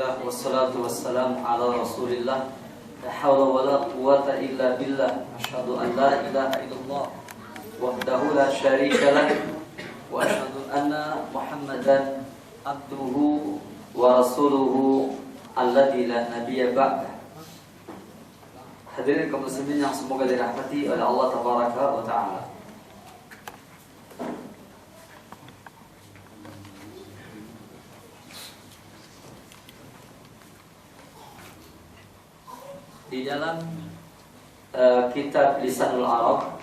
Alhamdulillah wassalatu wassalamu ala Rasulillah. La haula wala quwwata illa billah. Asyhadu an la ilaha illallah wahdahu la syarika lah wa asyhadu anna Muhammadan abduhu wa rasuluhu alladzi la nabiyya ba'dah. Hadirin kaum muslimin yang semoga dirahmati oleh Allah tabaraka wa taala. Di dalam kitab Lisanul Arab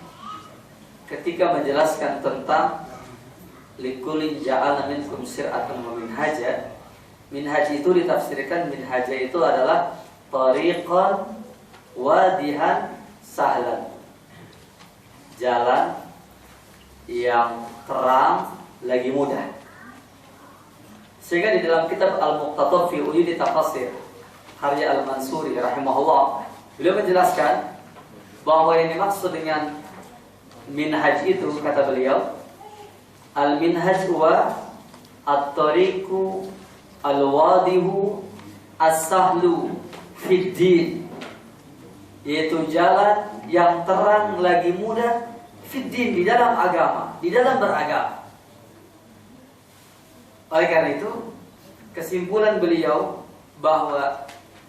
ketika menjelaskan tentang likulin ja'alna minkum sir'atan wa minhaja, minhaj itu ditafsirkan minhaja itu adalah tariqan wadihan sahlan, jalan yang terang lagi mudah. Sehingga di dalam kitab Al-Muqtatar fi Uyuni Tafasir Karya Al-Mansuri rahimahullah, beliau menjelaskan bahwa yang dimaksud dengan minhaj itu, kata beliau, al-minhaj huwa at-tariqu al-wadihu as-sahlu fid din, yaitu jalan yang terang lagi mudah fid din, di dalam agama, di dalam beragama. Oleh karena itu, kesimpulan beliau bahwa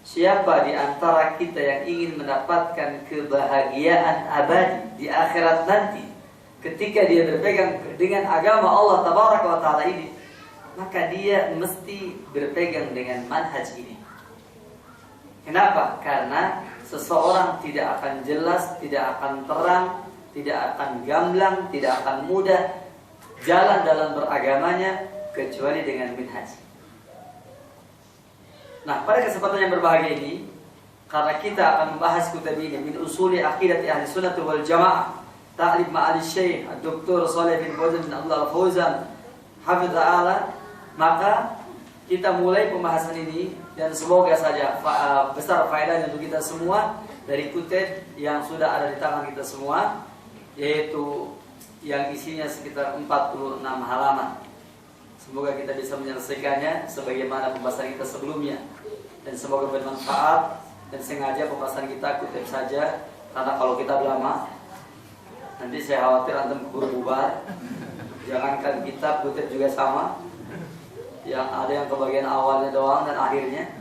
siapa di antara kita yang ingin mendapatkan kebahagiaan abadi di akhirat nanti, ketika dia berpegang dengan agama Allah tabaraka wa ta'ala ini, maka dia mesti berpegang dengan manhaj ini. Kenapa? Karena seseorang tidak akan jelas, tidak akan terang, tidak akan gamblang, tidak akan mudah jalan dalam beragamanya kecuali dengan manhaj. Nah, pada kesempatan yang berbahagia ini, karena kita akan membahas kitab ini min usuli aqidati ahli sunnah wal jamaah, ta'lib ma'ali syekh Dr. Shalih bin Fauzan bin Abdullah Fauzan hafizahullah, maka kita mulai pembahasan ini dan semoga saja besar faedahnya untuk kita semua dari kitab yang sudah ada di tangan kita semua, yaitu yang isinya sekitar 46 halaman. Semoga kita bisa menyelesaikannya sebagaimana pembahasan kita sebelumnya, dan semoga bermanfaat. Dan sengaja pembahasan kita kutip saja, karena kalau kita lama nanti saya khawatir antum keburu bubar. Jangankan kitab, kutip juga sama, yang ada yang kebagian awalnya doang dan akhirnya,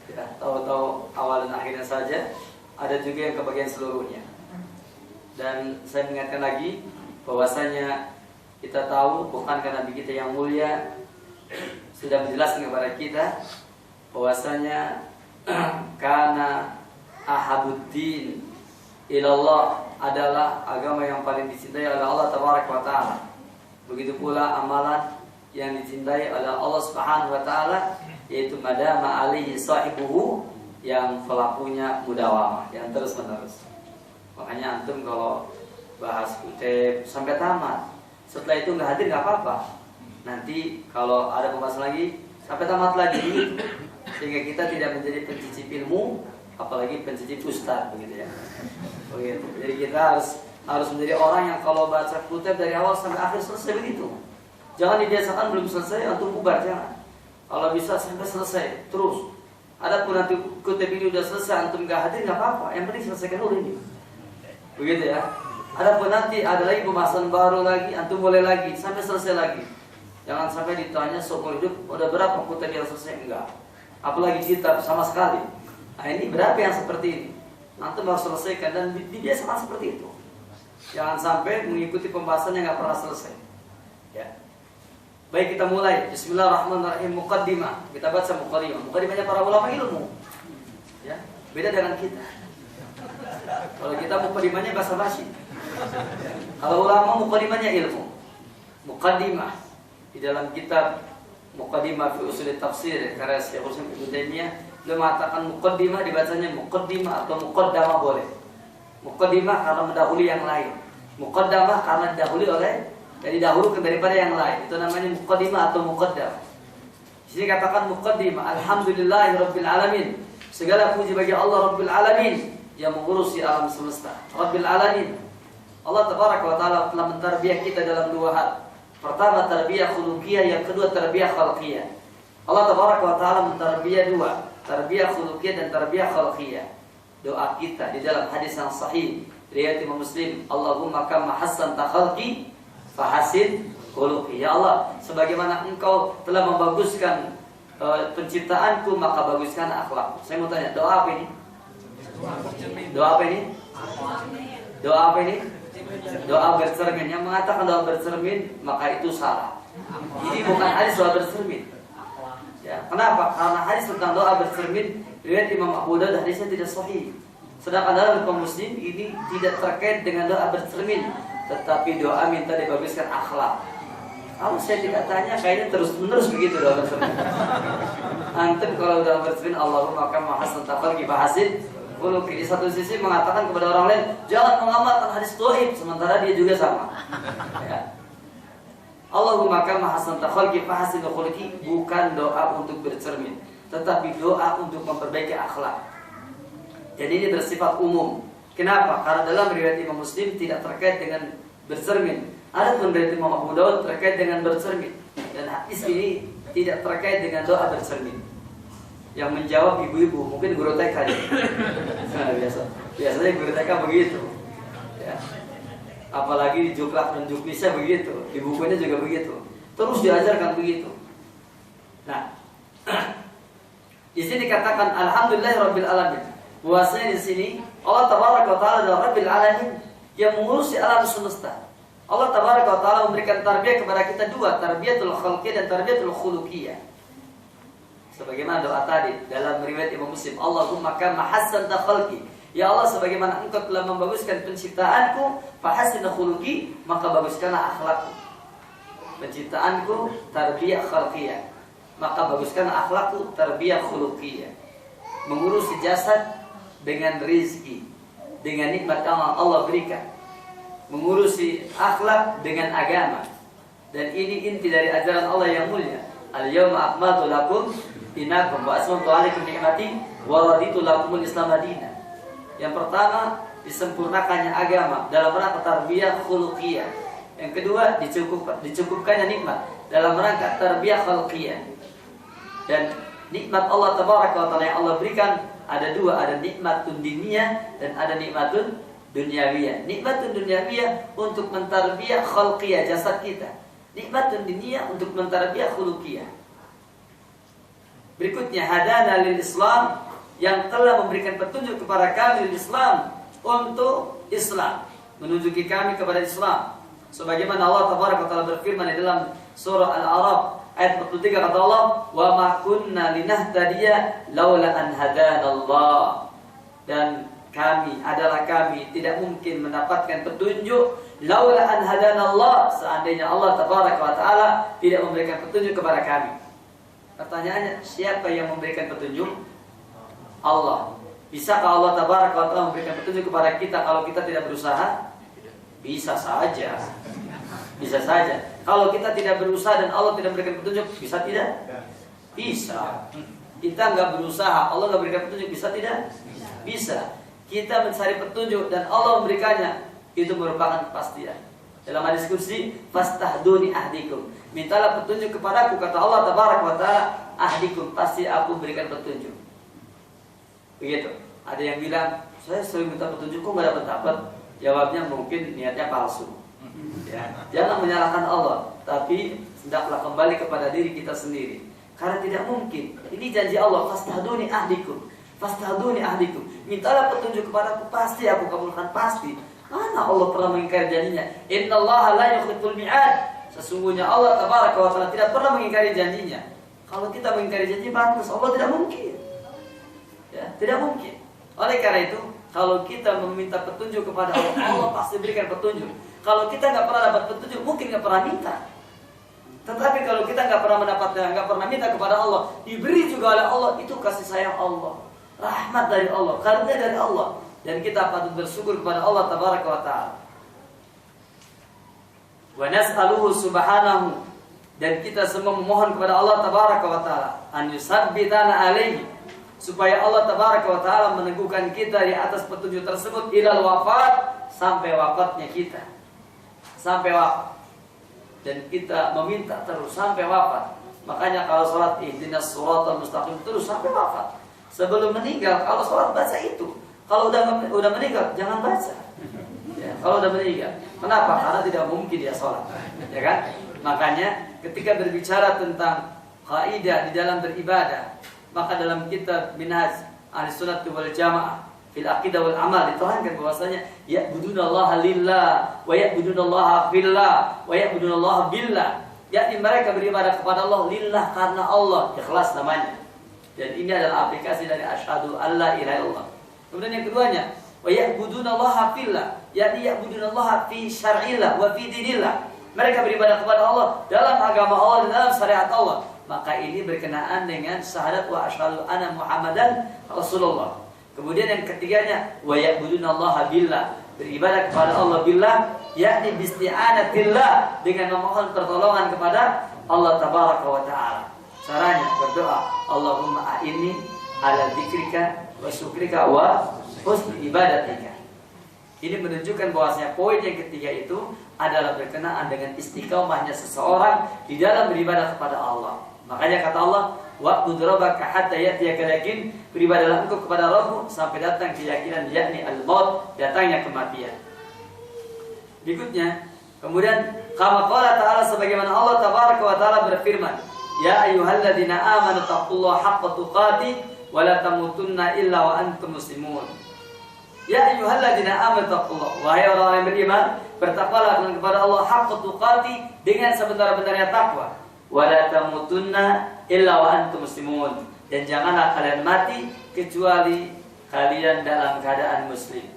ya, tahu-tahu awal dan akhirnya saja. Ada juga yang kebagian seluruhnya. Dan saya mengingatkan lagi bahwasanya kita tahu bukankah Nabi kita yang mulia sudah menjelaskan kepada kita bahwasanya karena ahabuddin ilallah adalah agama yang paling dicintai oleh Allah tabaraka wa taala. Begitu pula amalan yang dicintai oleh Allah Subhanahu wa taala, yaitu madama alaihi sahibuhu, yang pelakunya mudawamah, yang terus-menerus. Makanya antum kalau bahas kutip sampai tamat, setelah itu nggak hadir nggak apa-apa. Nanti kalau ada pembahasan lagi sampai tamat lagi, sehingga kita tidak menjadi pencicip ilmu, apalagi pencicip ustaz, begitu ya. Begitu. Jadi kita harus menjadi orang yang kalau baca kutip dari awal sampai akhir selesai begitu. Jangan dibiasakan belum selesai untuk bubar, jangan. Kalau bisa sampai selesai terus. Adapun nanti kutip ini udah selesai antum nggak hadir nggak apa-apa. Yang penting selesaikan dulu ini. Begitu ya. Adapun nanti ada lagi pembahasan baru lagi, antum boleh lagi sampai selesai lagi. Jangan sampai ditanya seumur hidup udah berapa kutip yang selesai, enggak. Apalagi kitab sama sekali. Nah, ini berapa yang seperti ini? Antum harus selesaikan dan dibiasakan seperti itu. Jangan sampai mengikuti pembahasan yang nggak pernah selesai. Ya. Baik, kita mulai. Bismillahirrahmanirrahim. Muqaddimah. Kita baca muqaddimah. Muqaddimahnya para ulama ilmu. Ya, beda dengan kita. Kalau kita muqaddimahnya basa-basi. Kalau ulama muqaddimahnya ilmu. Muqaddimah di dalam kitab Muqaddimah fi Ushul Tafsir karya Syekh Ibnu Taimiyah, beliau mengatakan muqaddimah dibacanya muqaddimah atau muqaddamah boleh. Muqaddimah karena mendahului yang lain. Muqaddamah karena didahului oleh, jadi dahulukan daripada yang lain. Itu namanya muqaddimah atau muqaddam. Di sini katakan muqaddimah, alhamdulillahirabbil alamin. Segala puji bagi Allah Rabbil alamin yang mengurusi alam semesta. Rabbil alamin. Allah tabaraka wa taala telah mentarbiyah kita dalam dua hal. Pertama tarbiyah khuluqiyah, yang kedua tarbiyah khalqiyah. Allah tabaraka wa taala mentarbiyah dua, tarbiyah khuluqiyah dan tarbiyah khalqiyah. Doa kita di dalam hadis yang sahih riwayat Imam Muslim, Allahumma kama hassanta khalqi fahasin khuluqi. Ya Allah, sebagaimana Engkau telah membaguskan penciptaanku, maka baguskan akhlakku. Saya mau tanya, doa apa ini? Doa apa ini? Doa apa ini? Doa bercermin. Yang mengatakan doa bercermin, maka itu salah. Ini bukan hadis doa bercermin. Ya, kenapa? Karena hadis tentang doa bercermin riwayat Imam Abu Dawud, hadisnya tidak sahih. Sedangkan dalam Imam Muslim ini tidak terkait dengan doa bercermin, tetapi doa minta dibaguskan akhlak. Kalau saya tidak tanya, kayaknya terus-menerus begitu doa bercermin. Antum kalau doa bercermin, Allahumma kama hasantal khalqi fahasin khuluqi, di satu sisi mengatakan kepada orang lain jangan mengamalkan hadis dhaif, sementara dia juga sama. Ya. Allahumma kama hasantal khalqi fahasin khuluqi bukan doa untuk bercermin, tetapi doa untuk memperbaiki akhlak. Jadi ini bersifat umum. Kenapa? Karena dalam riwayat Imam Muslim tidak terkait dengan bercermin. Ada pun riwayat Imam Abu Dawud terkait dengan bercermin. Dan hadis ini tidak terkait dengan doa bercermin. Yang menjawab ibu-ibu, mungkin guru TK. Nah, biasanya guru TK begitu. Ya. Apalagi di Juklak dan Juknisnya begitu, di bukunya juga begitu. Terus diajarkan begitu. Nah, di sini dikatakan alhamdulillahirabbil alamin. Bahwasanya di sini Allah tabaraka wa taala adalah Rabbil alamin yang mengurusi alam semesta. Allah tabaraka wa taala memberikan tarbiyah kepada kita dua, tarbiyatul khalqiyah dan tarbiyatul khuluqiyah. Sebagaimana doa tadi dalam riwayat Imam Muslim, Allahumma kama hassanta khalqi. Ya Allah, sebagaimana Engkau telah membaguskan penciptaanku, fahasin khuluqi, maka baguskanlah akhlakku. Penciptaanku tarbiyah khalqiyah, maka baguskanlah akhlakku tarbiyah khuluqiyah. Mengurusi jasad dengan rizki, dengan nikmat yang Allah berikan. Mengurusi akhlak dengan agama. Dan ini inti dari ajaran Allah yang mulia. Al-yawma akmaltu lakum dinakum wa asmantu alaikum ni'mati wa raditu lakumul Islam madina. Yang pertama, disempurnakannya agama dalam rangka tarbiyah khuluqiyah. Yang kedua, dicukupkannya nikmat dalam rangka tarbiyah khalqiyah. Dan nikmat Allah tabaraka wa taala yang Allah berikan ada dua, ada nikmatun diniyah dan ada nikmatun dunyawiyah. Nikmatun dunyawiyah untuk mentarbiyah khalqiyah jasad kita. Nikmatun diniyah untuk mentarbiyah khuluqiyah. Berikutnya, hadana lil Islam, yang telah memberikan petunjuk kepada kami lil Islam untuk Islam, menunjuki kami kepada Islam. Sebagaimana Allah tabaraka wa taala berfirman di dalam surah Al-A'raf ayat 43, kata Allah, wa ma kunna linahtadiya laula an hadanallah. Dan kami tidak mungkin mendapatkan petunjuk laula an hadanallah, seandainya Allah tabaraka wa taala tidak memberikan petunjuk kepada kami. Pertanyaannya, siapa yang memberikan petunjuk? Allah. Bisakah Allah tabaraka wa taala memberikan petunjuk kepada kita kalau kita tidak berusaha? Bisa saja. Bisa saja. Kalau kita tidak berusaha dan Allah tidak memberikan petunjuk, bisa tidak? Bisa. Kita nggak berusaha, Allah nggak berikan petunjuk, bisa tidak? Bisa. Kita mencari petunjuk dan Allah memberikannya, itu merupakan kepastian. Dalam hadis kursi, fastahduni ahdikum. Mintalah petunjuk kepadaku, kata Allah tabaraka wa taala, ahdikum, pasti aku berikan petunjuk. Begitu. Ada yang bilang, saya sering minta petunjuk kok nggak dapat. Jawabnya mungkin niatnya palsu. Ya, jangan menyalahkan Allah, tapi hendaklah kembali kepada diri kita sendiri. Karena tidak mungkin. Ini janji Allah, fastahduni ahdikum. Fastahduni ahdikum. Mintalah petunjuk kepadaku, pasti aku kabulkan, pasti. Mana Allah pernah mengingkari janjinya? Innallaha la yukhliful mi'ad. Sesungguhnya Allah tabaraka wa taala tidak pernah mengingkari janjinya. Kalau kita mengingkari janji, pantas Allah tidak mungkin. Ya, tidak mungkin. Oleh karena itu, kalau kita meminta petunjuk kepada Allah, Allah pasti berikan petunjuk. Kalau kita nggak pernah dapat petunjuk, mungkin nggak pernah minta. Tetapi kalau kita nggak pernah mendapatnya, nggak pernah minta kepada Allah, diberi juga oleh Allah, itu kasih sayang Allah, rahmat dari Allah, karunia dari Allah, dan kita patut bersyukur kepada Allah tabaraka wa taala. Wa nas'aluhu subhanahu, dan kita semua memohon kepada Allah tabaraka wa taala an yusabbitana alaihi, supaya Allah tabaraka wa taala meneguhkan kita di atas petunjuk tersebut ilal wafat, sampai wafatnya kita. Sampai wafat. Dan kita meminta terus sampai wafat. Makanya kalau sholat ihdinas shiratal mustaqim terus sampai wafat. Sebelum meninggal kalau sholat baca itu. Kalau udah meninggal jangan baca. Ya, kalau udah meninggal. Kenapa? Karena tidak mungkin dia sholat. Ya kan? Makanya ketika berbicara tentang kaidah di dalam beribadah, maka dalam kitab Minhaj Ahlussunnah wal Jamaah fil aqidah wal amal diterangkan bahwasanya ya'budunallaha lillah wa ya'budunallaha fillah wa ya'budunallaha billah. Yakni mereka beribadah kepada Allah lillah karena Allah, ikhlas namanya. Dan ini adalah aplikasi dari asyhadu alla ilaha illallah. Kemudian yang keduanya, wa ya'budunallaha fillah, yakni ya'budunallaha fi syar'illah wa fi dinillah. Mereka beribadah kepada Allah dalam agama Allah dan dalam syariat Allah. Maka ini berkenaan dengan syahadat wa asyhadu anna Muhammadan Rasulullah. Kemudian yang ketiganya, wa ya'budunallaha billah, beribadah kepada Allah billah, yakni bisti'anatillah, dengan memohon pertolongan kepada Allah tabaraka wa taala. Caranya berdoa, Allahumma a'inni ala dzikrika wa syukrika wa husni ibadatika. Ini menunjukkan bahwasanya poin yang ketiga itu adalah berkenaan dengan istiqomahnya seseorang di dalam beribadah kepada Allah. Makanya kata Allah, wa'bud rabbaka hatta ya'tiyakal yaqin, beribadahlah engkau kepada Rabbmu sampai datang keyakinan, yakni al-maut, datangnya kematian. Berikutnya, kemudian kama qala ta'ala, sebagaimana Allah tabaraka wa taala berfirman, ya ayyuhalladzina amanu taqullaha haqqa tuqatih wa la tamutunna illa wa antum muslimun. Ya ayyuhalladzina amanu taqullaha, wahai orang-orang yang beriman, bertakwalah kepada Allah haqqa tuqatih, dengan sebenar-benarnya takwa. Wa la tamutunna illa wa antum muslimun, dan janganlah kalian mati kecuali kalian dalam keadaan muslim.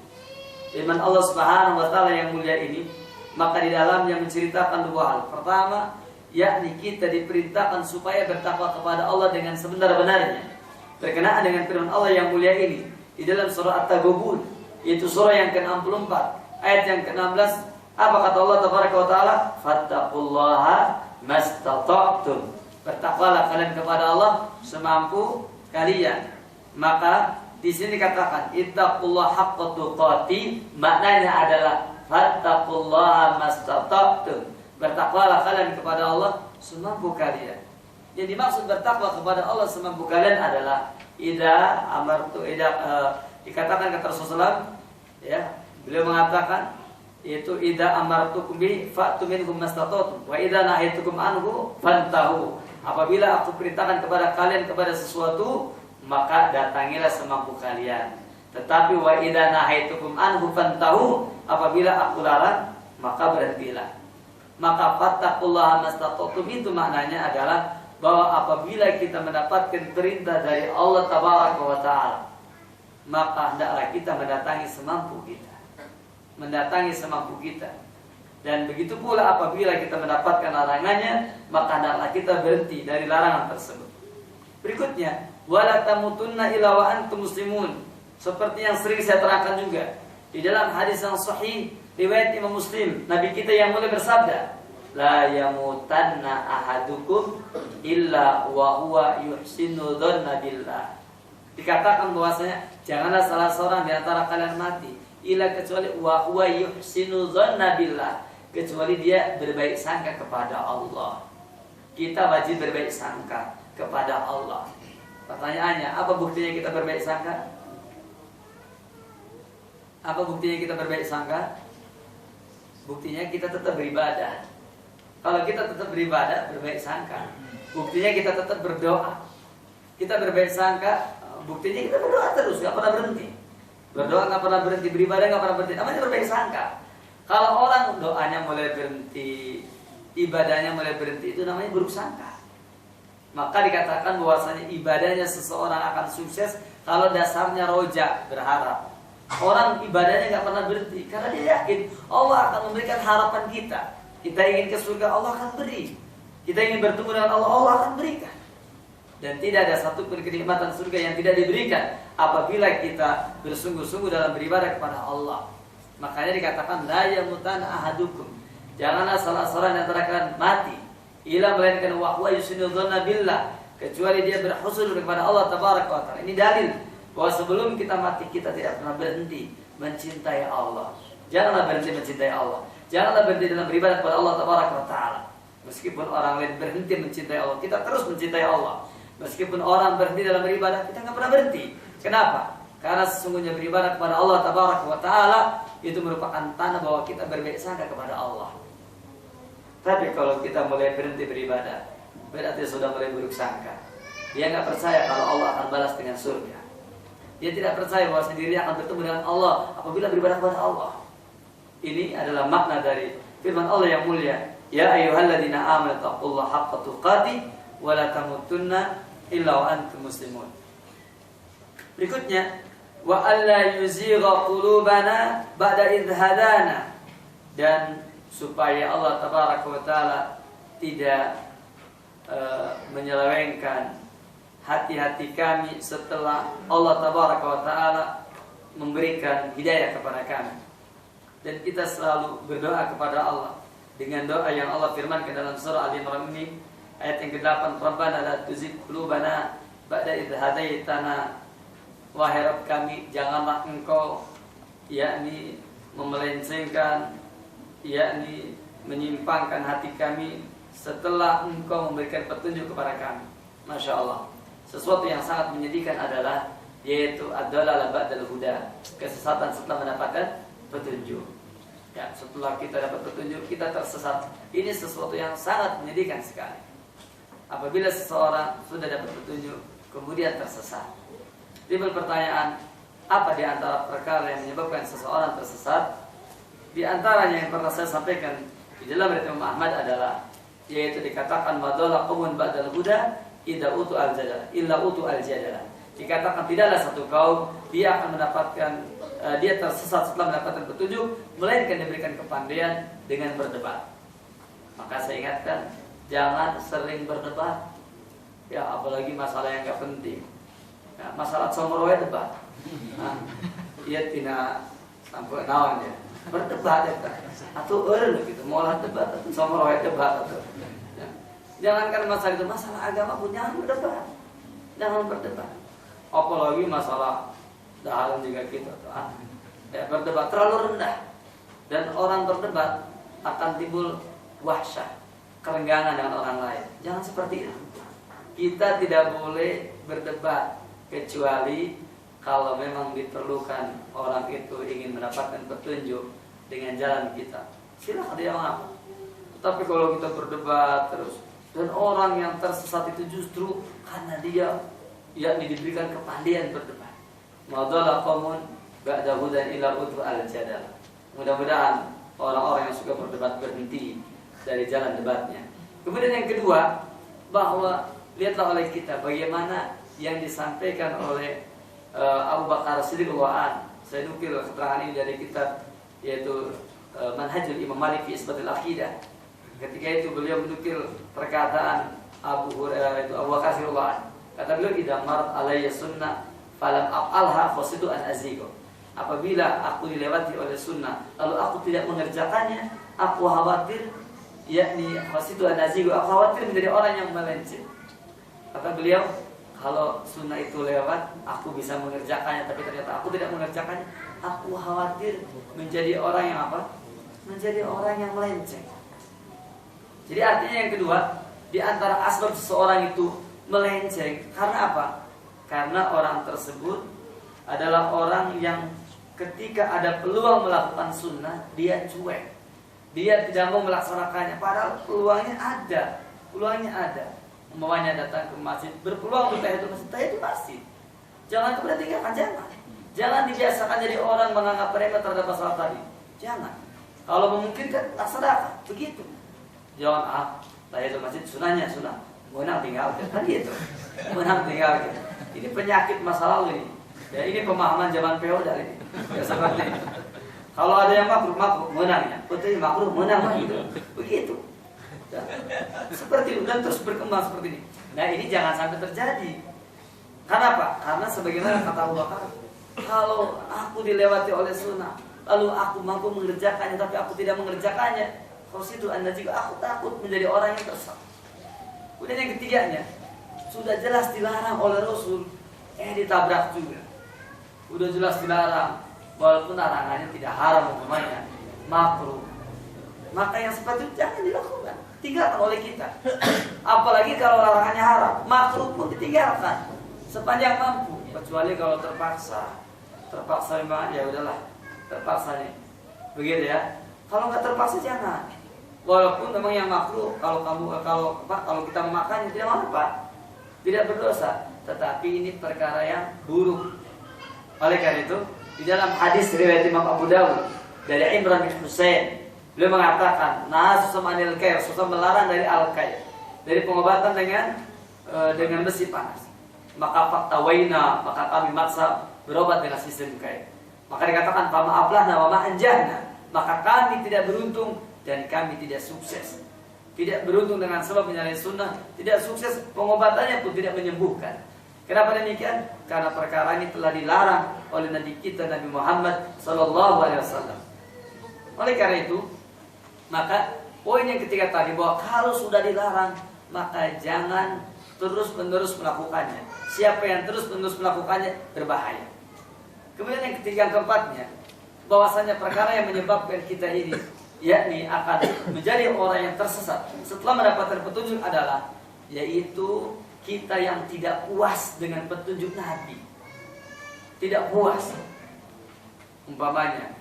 Firman Allah Subhanahu wa taala yang mulia ini, maka di dalamnya menceritakan dua hal. Pertama, yakni kita diperintahkan supaya bertakwa kepada Allah dengan sebenar-benarnya. Berkenaan dengan firman Allah yang mulia ini di dalam surah At-Taghabun, yaitu surah yang ke-64, ayat yang ke-16, apa kata Allah tabaraka wa taala? Fattaqullaha mastata'tum. Bertakwalah kalian kepada Allah semampu kalian. Maka di sini dikatakan ittaqullaha haqqa tuqatih, maknanya adalah fattaqullaha mastata'tum. Bertakwalah kalian kepada Allah semampu kalian. Yang dimaksud bertakwa kepada Allah semampu kalian adalah dikatakan kata Rasulullah, ya, beliau mengatakan yaitu idza amartukum bi fa'tu minhum mastata'tum wa idza nahaytukum anhu fantahu. Apabila aku perintahkan kepada kalian kepada sesuatu, maka datangilah semampu kalian. Tetapi wa idza nahaytukum anhu fantahu, apabila aku larang, maka berhentilah. Maka fattaqullaha mastata'tum itu maknanya adalah bahwa apabila kita mendapatkan perintah dari Allah tabaraka wa taala, maka hendaklah kita mendatangi semampu kita. Mendatangi semampu kita. Dan begitu pula apabila kita mendapatkan larangannya, maka hendaklah kita berhenti dari larangan tersebut. Berikutnya, wala tamutunna illa wa antum muslimun. Seperti yang sering saya terangkan juga di dalam hadis yang sahih riwayat Imam Muslim, Nabi kita yang mulia bersabda, la yamutanna ahadukum illa wa huwa yuhsinu dzanna billah. Dikatakan bahwasanya janganlah salah seorang di antara kalian mati illa kecuali wa huwa yuhsinu dzanna billah, kecuali dia berbaik sangka kepada Allah. Kita wajib berbaik sangka kepada Allah. Pertanyaannya, apa buktinya kita berbaik sangka? Apa buktinya kita berbaik sangka? Buktinya kita tetap beribadah. Kalau kita tetap beribadah, berbaik sangka. Buktinya kita tetap berdoa. Kita berbaik sangka, buktinya kita berdoa terus, gak pernah berhenti. Berdoa gak pernah berhenti, beribadah gak pernah berhenti. Namanya berbaik sangka. Kalau orang doanya mulai berhenti, ibadahnya mulai berhenti, itu namanya buruk sangka. Maka dikatakan bahwasanya ibadahnya seseorang akan sukses kalau dasarnya roja, berharap. Orang ibadahnya gak pernah berhenti karena dia yakin Allah akan memberikan harapan kita. Kita ingin ke surga, Allah akan beri. Kita ingin bertemu dengan Allah, Allah akan berikan. Dan tidak ada satupun kenikmatan surga yang tidak diberikan apabila kita bersungguh-sungguh dalam beribadah kepada Allah. Makanya dikatakan la yamutanna ahadukum, janganlah salah seorang antara kalian mati illa melainkan wa huwa yusinu dzanna billah, kecuali dia berhusnul kepada Allah tabaraka wa taala. Ini dalil bahwa sebelum kita mati kita tidak pernah berhenti mencintai Allah. Janganlah berhenti mencintai Allah. Janganlah berhenti dalam beribadah kepada Allah tabaraka wa taala. Meskipun orang lain berhenti mencintai Allah, kita terus mencintai Allah. Meskipun orang berhenti dalam beribadah, kita nggak pernah berhenti. Kenapa? Karena sesungguhnya beribadah kepada Allah Tabaraka wa Ta'ala itu merupakan tanda bahwa kita berbaik sangka kepada Allah. Tapi kalau kita mulai berhenti beribadah, berarti sudah mulai buruk sangka. Dia nggak percaya kalau Allah akan balas dengan surga. Dia tidak percaya bahwa sendiri akan bertemu dengan Allah apabila beribadah kepada Allah. Ini adalah makna dari firman Allah yang mulia. Ya ayyuhalladzina amanu taqullaha haqqa tuqatih wa la tamutunna illa wa antum muslimun. Berikutnya, wa alla yuzigha qulubana ba'da idh hadana, dan supaya Allah Tabaraka wa Ta'ala tidak menyelewengkan hati-hati kami setelah Allah Tabaraka wa Ta'ala memberikan hidayah kepada kami. Dan kita selalu berdoa kepada Allah dengan doa yang Allah firmankan dalam surah Al-Imran ini ayat yang ke-8, Rabbana la tuzigh qulubana ba'da idh hadaitana. Wahai Rabb kami, janganlah Engkau yakni memelencengkan, yakni menyimpangkan hati kami setelah Engkau memberikan petunjuk kepada kami. Masya Allah. Sesuatu yang sangat menyedihkan adalah yaitu ad-dalalah ba'dal huda, kesesatan setelah mendapatkan petunjuk. Ya, setelah kita dapat petunjuk kita tersesat. Ini sesuatu yang sangat menyedihkan sekali. Apabila seseorang sudah dapat petunjuk kemudian tersesat. Timbul pertanyaan, apa di antara perkara yang menyebabkan seseorang tersesat? Di antaranya yang pernah saya sampaikan di dalam riwayat Imam Ahmad adalah yaitu dikatakan madalla qaumun ba'dal huda idza utu al-jadalah illa utu al-jadalah. Dikatakan tidaklah satu kaum dia akan mendapatkan dia tersesat setelah mendapatkan petunjuk melainkan diberikan kepandaian dengan berdebat. Maka saya ingatkan, jangan sering berdebat. Ya, apalagi masalah yang enggak penting. Ya, masalah somroe debat. Iya tina sampai naon ya. Berdebat ya kan. Atau gitu, molah debat atau somroe debat atau. Ya. Jangankan masalah itu, masalah agama pun jangan berdebat. Jangan berdebat. Apalagi masalah dalam juga kita tuh. Ya, berdebat terlalu rendah. Dan orang berdebat akan timbul wahsyah, kerenggangan dengan orang lain. Jangan seperti itu. Kita tidak boleh berdebat kecuali kalau memang diperlukan orang itu ingin mendapatkan petunjuk dengan jalan kita. Silakan dia apa. Tapi kalau kita berdebat terus dan orang yang tersesat itu justru karena dia yakni diberikan kepandaian berdebat. Madalla qaumun ba'da hudan ila utu al-jadal. Mudah-mudahan orang-orang yang suka berdebat berhenti dari jalan debatnya. Kemudian yang kedua, bahwa lihatlah oleh kita bagaimana yang disampaikan oleh Abu Bakar Siddiq radhiyallahu anhu. Saya nukil keterangan ini dari kitab yaitu Manhajul Imam Malik fi Isbatil Aqidah. Ketika itu beliau menukil perkataan Abu Hurairah itu Abu Bakar radhiyallahu anhu. Kata beliau, "Idza marat alayya sunnah falam af'alha fasitu an azigo." Apabila aku dilewati oleh sunnah lalu aku tidak mengerjakannya, aku khawatir yakni fasitu an azigo, aku khawatir menjadi orang yang melenceng. Kata beliau, kalau sunnah itu lewat, aku bisa mengerjakannya, tapi ternyata aku tidak mengerjakannya, aku khawatir menjadi orang yang apa? Menjadi orang yang melenceng. Jadi artinya yang kedua, di antara asbab seseorang itu melenceng, karena apa? Karena orang tersebut adalah orang yang ketika ada peluang melakukan sunnah, dia cuek. Dia tidak mau melaksanakannya, padahal peluangnya ada. Umpamanya datang ke masjid, berpeluang untuk tahiyatul masjid, tahiyatul masjid. Jangan kemudian tinggalkan, jangan dibiasakan jadi orang menganggap remeh terhadap masalah tadi. Jangan. Kalau memungkinkan, laksanakan. Begitu. Jangan tahiyatul masjid sunahnya sunah. Menang tinggalkan, kan gitu. Menang tinggalkan. Ini penyakit masa lalu ini. Ya, ini pemahaman zaman feodal ini. Ya seperti itu. Kalau ada yang makruh menangnya. Betul makruh menang gitu. Begitu. Seperti itu dan terus berkembang seperti ini. Nah, ini jangan sampai terjadi. Karena apa? Karena sebagaimana kata Abu Bakar, kalau aku dilewati oleh sunnah, lalu aku mampu mengerjakannya tapi aku tidak mengerjakannya, itu Anda juga aku takut menjadi orang yang tersesat. Kemudian yang ketiganya, sudah jelas dilarang oleh Rasul, ditabrak juga. Sudah jelas dilarang, walaupun larangannya tidak haram umpamanya, makruh. Maka yang seperti itu jangan dilakukan. ditinggalkan oleh kita. Apalagi kalau larangannya haram, makruh pun ditinggalkan sepanjang mampu, kecuali kalau terpaksa. Terpaksa memang ya udahlah, terpaksa nih. Begitu ya. Kalau nggak terpaksa jangan. Walaupun memang yang makruh kalau kita memakannya tidak apa, tidak berdosa, tetapi ini perkara yang buruk. Oleh karena itu, di dalam hadis riwayat Imam Abu Dawud dari Imran bin Husain, beliau mengatakan, "Nasu anil kair," Rasulullah melarang dari al-kair, dari pengobatan dengan besi panas. Maka faktawaina, maka kami maksa berobat dengan sistem kair. Maka dikatakan, "Fama aflahna wa ma anjahna," maka kami tidak beruntung dan kami tidak sukses. Tidak beruntung dengan sebab menyalahi sunnah, tidak sukses, pengobatannya pun tidak menyembuhkan. Kenapa demikian? Karena perkara ini telah dilarang oleh Nabi kita Nabi Muhammad SAW. Oleh karena itu, maka poin yang ketiga tadi bahwa kalau sudah dilarang, maka jangan terus-menerus melakukannya. Siapa yang terus-menerus melakukannya berbahaya. Kemudian yang ketiga, yang keempatnya, bahwasanya perkara yang menyebabkan kita ini yakni akan menjadi orang yang tersesat setelah mendapatkan petunjuk adalah yaitu kita yang tidak puas dengan petunjuk Nabi. Tidak puas. Umpamanya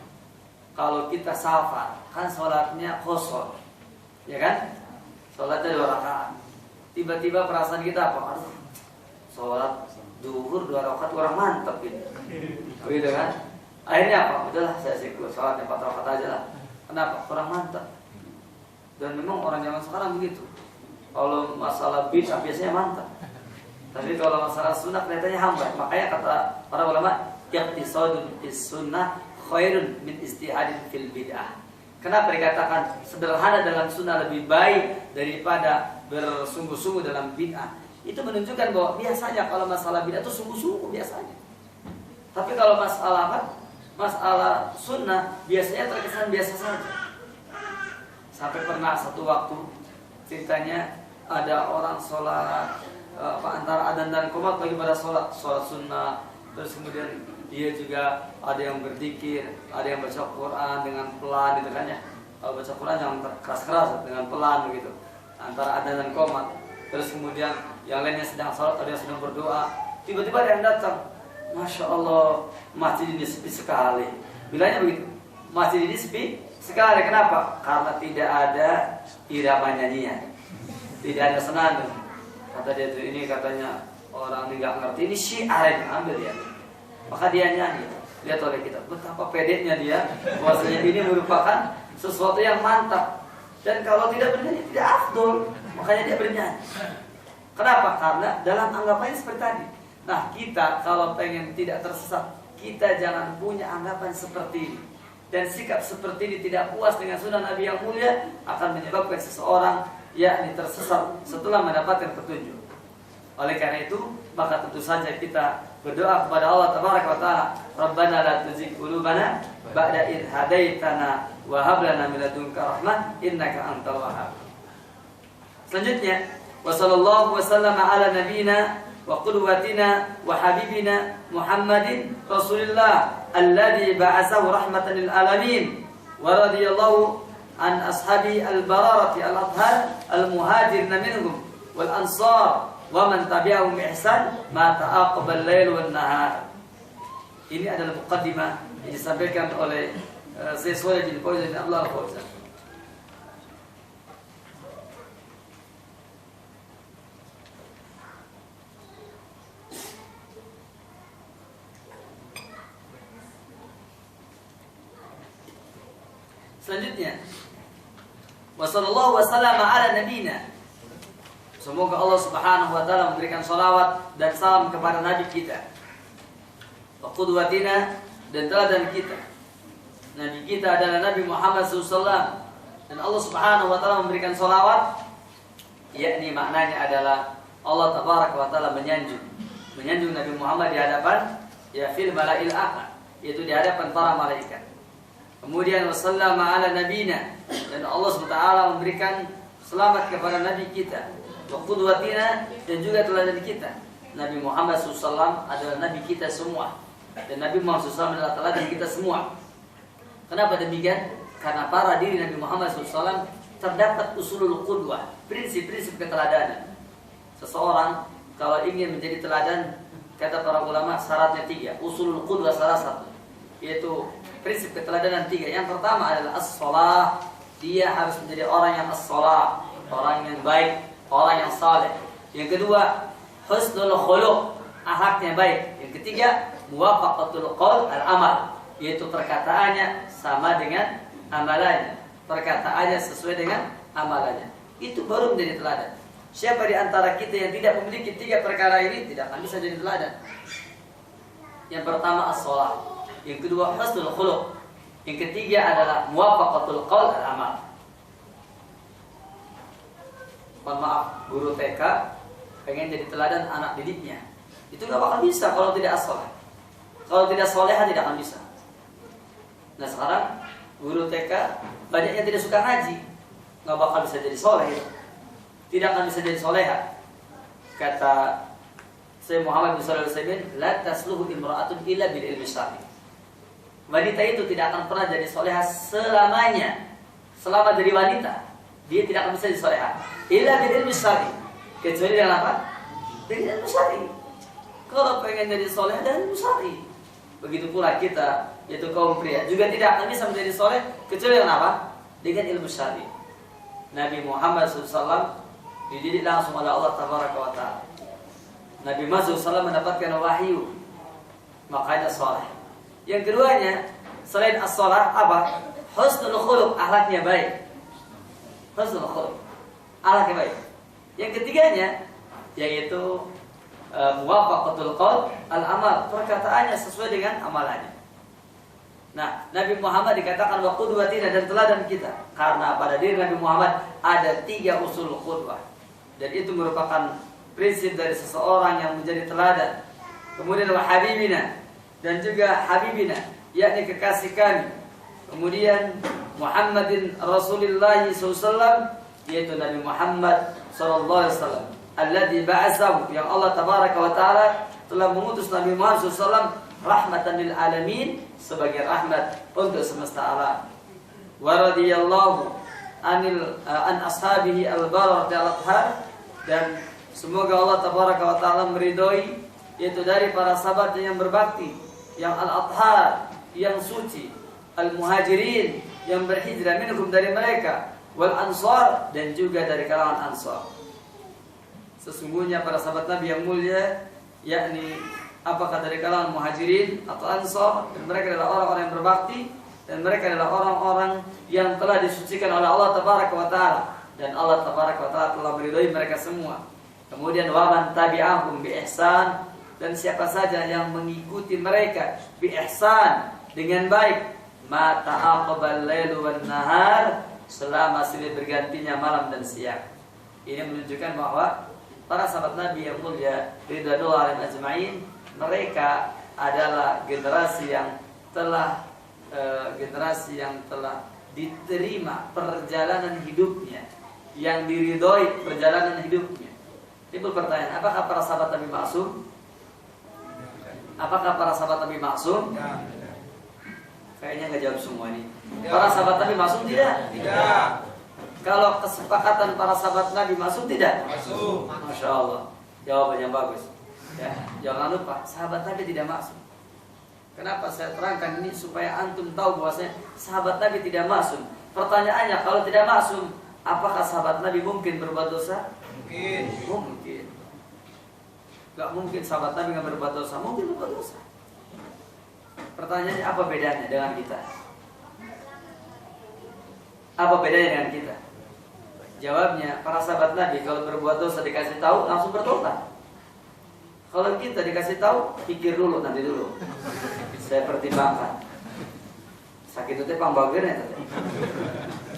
kalau kita safar, kan sholatnya qashar, ya kan? Sholatnya 2 rakaat. Tiba-tiba perasaan kita apa? Aduh, sholat duhur 2 rakaat orang mantap gitu. Begitu kan? Akhirnya apa? Udahlah saya sikut sholatnya 4 rakaat aja lah. Kenapa? Kurang mantap. Dan memang orang zaman sekarang begitu. Kalau masalah bid'ah biasanya mantap. Tapi kalau masalah sunnah kelihatannya hambar. Makanya kata para ulama, iqtisadun fis sunnah khairun min istihadin fil bid'ah. Kenapa dikatakan sederhana dalam sunnah lebih baik daripada bersungguh-sungguh dalam bid'ah? Itu menunjukkan bahwa biasanya kalau masalah bid'ah itu sungguh-sungguh biasanya. Tapi kalau masalah apa? Masalah sunnah biasanya terkesan biasa saja. Sampai pernah satu waktu ceritanya ada orang sholat antara adzan dan qomat lagi pada sholat sunnah. Terus kemudian dia juga ada yang berzikir, ada yang baca Quran dengan pelan gitu kan ya. Kalau baca Quran jangan keras-keras, dengan pelan begitu. Antara adzan dan qomat. Terus kemudian yang lainnya sedang sholat, ada yang sedang berdoa. Tiba-tiba ada yang datang. Masya Allah, masjid ini sepi sekali. Bilangnya begitu, masjid ini sepi sekali. Kenapa? Karena tidak ada irama nyanyian, tidak ada senandung. Kata dia itu, ini katanya orang ini nggak ngerti, ini syiar yang ambil ya. Maka dia nyanyi. Lihat oleh kita, betapa pedenya dia. Bahwasanya ini merupakan sesuatu yang mantap. Dan kalau tidak bernyanyi tidak afdol. Makanya dia bernyanyi. Kenapa? Karena dalam anggapannya seperti tadi. Nah, kita kalau pengen tidak tersesat, kita jangan punya anggapan seperti ini. Dan sikap seperti ini tidak puas dengan sunnah Nabi yang mulia akan menyebabkan seseorang yakni tersesat setelah mendapatkan petunjuk. Oleh karena itu, maka tentu saja kita berdoa kepada Allah Tabaraka wa Ta'ala, Rabbana la tuzigh qulubana ba'da idh hadaitana wa hab lana min ladunka rahmah innaka antal wahhab. Selanjutnya, wa sallallahu wasallam ala nabiyina wa qudwatina wa habibina Muhammadin Rasulillah alladhi ba'atsahu rahmatan lil alamin wa radiyallahu an ashabi al-bararati al-athhar al-muhajirin minhum wal ansar wa man tabi'ahum bi ihsan ma ta'aqaba al-lail wan nahar. Ini adalah muqaddimah yang disampaikan oleh Syekh Shalih bin Fauzan bin Abdullah Fauzan. Selanjutnya, wassallallahu wasallam ala nabiyina. Semoga Allah Subhanahu wa taala memberikan salawat dan salam kepada nabi kita. Wa qudwatina, dan teladan kita. Nabi kita adalah Nabi Muhammad SAW. Dan Allah Subhanahu wa taala memberikan salawat, yakni maknanya adalah Allah Tabaraka wa taala menyanjung Nabi Muhammad di hadapan ya fil malail a'la, yaitu di hadapan para malaikat. Kemudian wasallama ala nabina, dan Allah SWT memberikan selamat kepada nabi kita. Wa qudwatina, dan juga teladan kita. Nabi Muhammad SAW adalah nabi kita semua, dan Nabi Muhammad SAW adalah teladan kita semua. Kenapa demikian? Karena para diri Nabi Muhammad SAW terdapat usulul qudwah, prinsip-prinsip keteladanan. Seseorang kalau ingin menjadi teladan, kata para ulama syaratnya 3. Usulul qudwah salah satu, yaitu prinsip keteladanan 3. Yang pertama adalah as-shalah. Dia harus menjadi orang yang as-shalah, orang yang baik, orang yang saleh. Yang kedua, husnul khuluq, akhlaknya baik. Yang ketiga, muwafaqatul qaul al-amal, yaitu perkataannya sama dengan amalannya. Perkataannya sesuai dengan amalannya. Itu baru menjadi teladan. Siapa di antara kita yang tidak memiliki 3 perkara ini tidak akan bisa jadi teladan. Yang pertama as-shalah, yang kedua husnul khuluq, yang ketiga adalah muwafaqatul qaul al-amal. Mohon maaf, guru TK pengen jadi teladan anak didiknya, itu nggak bakal bisa kalau tidak as-shalah. Kalau tidak soleha tidak akan bisa. Nah sekarang guru TK banyak yang tidak suka ngaji, nggak bakal bisa jadi soleh, tidak akan bisa jadi soleha. Kata Syekh Muhammad bin Shalih Al-Utsaimin, la tasluhu imra'atun illa bil ilmi syar'i. Wanita itu tidak akan pernah jadi soleha selamanya. Selama jadi wanita, dia tidak akan bisa jadi soleha illa bil ilmi syar'i, kecuali dengan apa? Dengan ilmu syar'i. Kalau pengen jadi soleh dan ilmu syar'i. Begitu pula kita, yaitu kaum pria, juga tidak akan bisa menjadi soleh kecuali dengan apa? Dengan ilmu syar'i. Nabi Muhammad SAW dididik langsung oleh Allah Tabaraka wa Ta'ala. Nabi Muhammad SAW mendapatkan wahyu, makanya soleh. Yang keduanya, selain as-shalah apa? Husnul khuluq, akhlaknya baik. Husnul khuluq, akhlaknya baik. Yang ketiganya, yaitu muwafaqatul qaul al-amal, perkataannya sesuai dengan amalannya. Nah, Nabi Muhammad dikatakan wa qudwatina, dan teladan kita, karena pada diri Nabi Muhammad ada 3 usul qudwah, dan itu merupakan prinsip dari seseorang yang menjadi teladan. Kemudian wa habibina, dan juga habibina, yakni kekasih kami. Kemudian Muhammadin Rasulullah SAW, yaitu Nabi Muhammad SAW, alladzi ba'atsahu, yang Allah Tabaraka wa Ta'ala telah mengutus Nabi Muhammad SAW rahmatan lil alamin, sebagai rahmat untuk semesta alam. Wa radhiyallahu an ashabihi al-barar al-athhar, dan semoga Allah Tabaraka wa Ta'ala meridhoi, yaitu dari para sahabat yang berbakti, yang al-athhar, yang suci, al-muhajirin, yang berhijrah minhum, dari mereka, wal ansar, dan juga dari kalangan ansar. Sesungguhnya para sahabat Nabi yang mulia, yakni apakah dari kalangan muhajirin atau ansar, dan mereka adalah orang-orang yang berbakti, dan mereka adalah orang-orang yang telah disucikan oleh Allah Tabaraka wa Ta'ala, dan Allah Tabaraka wa Ta'ala telah meridhai mereka semua. Kemudian waman tabi'ahum bi ihsan, dan siapa saja yang mengikuti mereka bi ihsan, dengan baik, ma ta'aqabal lailu wan nahar, selama silih bergantinya malam dan siang. Ini menunjukkan bahwa para sahabat Nabi yang mulia ridwanullah alaihim ajma'in, mereka adalah generasi yang telah diterima perjalanan hidupnya, yang diridhoi perjalanan hidupnya. Timbul pertanyaan, apakah para sahabat Nabi maksum? Apakah para sahabat Nabi maksum? Kayaknya nggak jawab semua ini. Para sahabat Nabi maksum tidak? Tidak. Kalau kesepakatan para sahabat Nabi maksum tidak? Maksum. Masya Allah, jawabannya bagus. Ya, jangan lupa sahabat Nabi tidak maksum. Kenapa saya terangkan ini? Supaya antum tahu bahwasanya sahabat Nabi tidak maksum. Pertanyaannya, kalau tidak maksum, apakah sahabat Nabi mungkin berbuat dosa? Mungkin. Mungkin. Gak mungkin sahabat Nabi nggak berbuat dosa. Mungkin berbuat dosa. Pertanyaannya, apa bedanya dengan kita? Apa bedanya dengan kita? Jawabnya, para sahabat Nabi kalau berbuat dosa dikasih tahu langsung bertobat. Kalau kita dikasih tahu, pikir dulu, nanti dulu. Saya pertimbangkan. Sakit itu pambagian ya.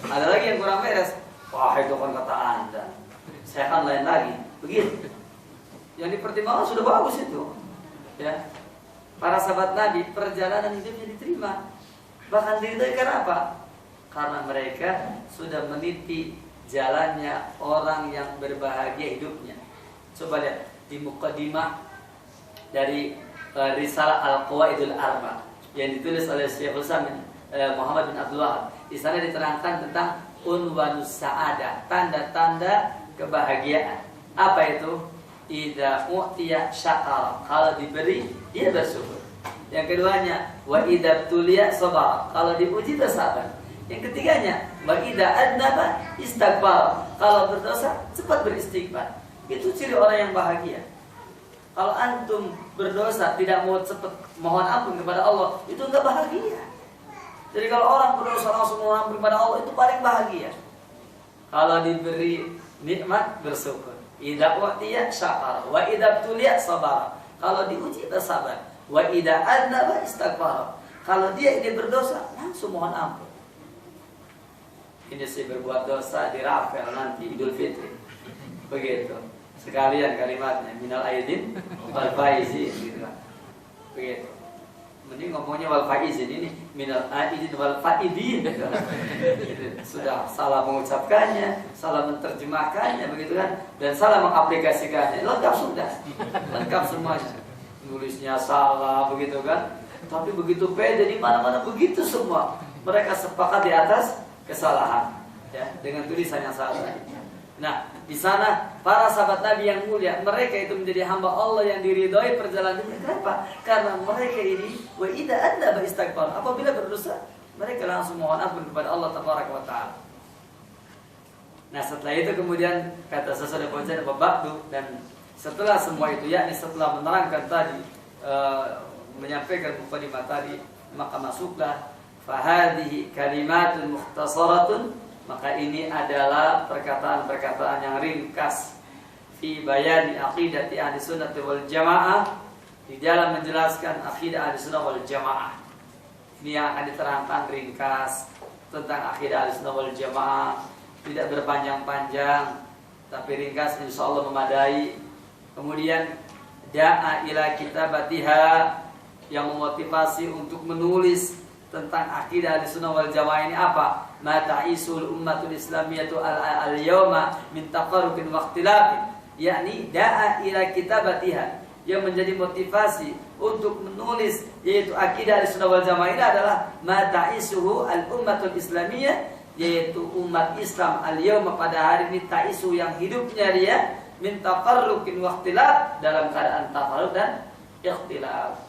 Ada lagi yang kurang beres. Wah, itu kan kata Anda. Saya akan lain lagi. Begitu. Yang dipertimbangkan sudah bagus itu. Ya. Para sahabat Nabi perjalanan hidupnya diterima. Bahkan diridhoi karena apa? Karena mereka sudah meniti jalannya orang yang berbahagia hidupnya. Coba lihat di muqaddimah dari Risalah Al-Qawaidul Arba yang ditulis oleh Syekhul Islam Muhammad bin Abdul Wahab. Di sana diterangkan tentang unwanus sa'adah, tanda-tanda kebahagiaan. Apa itu? Idza u'tiya syakara, kalau diberi dia bersyukur. Yang keduanya, wa idza tuliya sabar, kalau diuji bersabar. Yang ketiganya, wa idza adnaba istaghfar, kalau berdosa cepat beristighfar. Itu ciri orang yang bahagia. Kalau antum berdosa tidak mau cepat mohon ampun kepada Allah, itu enggak bahagia. Jadi kalau orang berdosa langsung mohon ampun kepada Allah, itu paling bahagia. Kalau diberi nikmat bersyukur. Idza u'tiya syakara wa idza tuliya sabar, kalau diuji bersabar. Wa idza adnaba istaghfar, kalau dia ini berdosa langsung mohon ampun. Ini sih berbuat dosa dirafel nanti Idul Fitri. Begitu. Sekalian kalimatnya minal aidin wal faizin gitu kan. Begitu. Mending ngomongnya wal faizin, ini minal aidin wal faidin. Sudah salah mengucapkannya, salah menerjemahkannya begitu kan, dan salah mengaplikasikannya. Lengkap sudah. Lengkap semuanya. Nulisnya salah begitu kan. Tapi begitu pede di mana-mana begitu semua. Mereka sepakat di atas kesalahan ya, dengan tulisan yang salah. Nah, di sana para sahabat Nabi yang mulia, mereka itu menjadi hamba Allah yang diridhoi perjalanannya. Kenapa? Karena mereka ini wa idza adnaba istaghfar, apabila berdosa mereka langsung mohon ampun kepada Allah tabaraka wa taala. Nah, setelah itu kemudian kata sesudah Fauzan ba'du, dan setelah semua itu, yakni setelah menerangkan tadi, menyampaikan mukadimah tadi, maka masuklah fahadhihi kalimatun mukhtasaratun, maka ini adalah perkataan-perkataan yang ringkas fi bayani aqidati ahli sunnah wal jamaah, di dalam menjelaskan akidah ahli sunnah wal jamaah. Ini yang akan diterangkan ringkas tentang akidah ahli sunnah wal jamaah, tidak berpanjang-panjang tapi ringkas, insyaallah memadai. Kemudian da'a ila kitabatiha, yang memotivasi untuk menulis tentang akidah Ahlussunnah wal Jamaah ini apa? Ma ta'isul ummatul islamiyatu al-yawma min taqarrubin wa ikhtilafin, yakni da'a ila kitabatiha, yang menjadi motivasi untuk menulis yaitu akidah Ahlussunnah wal Jamaah ini adalah ma ta'isuhu al-ummatul islamiyah, yaitu umat Islam al-yawma pada hari ini, ta'isu yang hidupnya dia min taqarrubin wa ikhtilaf, dalam keadaan tafarruq dan ikhtilaf.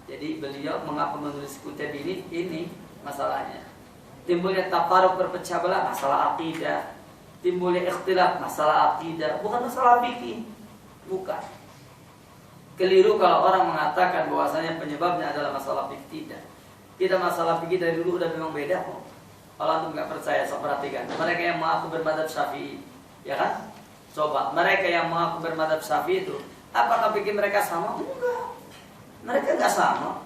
Jadi beliau mengapa menulis kitab ini masalahnya. Timbulnya tafarruq, berpecah belah, masalah akidah. Timbulnya ikhtilaf, masalah akidah, bukan masalah fikih. Bukan. Keliru kalau orang mengatakan bahwasanya penyebabnya adalah masalah fikih. Tidak. Kita masalah fikih dari dulu udah memang beda kok. Kalau antum nggak percaya, so perhatikan. Mereka yang mengaku bermadzhab Syafi'i, ya kan? Coba, mereka yang mengaku bermadzhab Syafi'i itu, apakah fikih mereka sama? Enggak. Mereka nggak sama.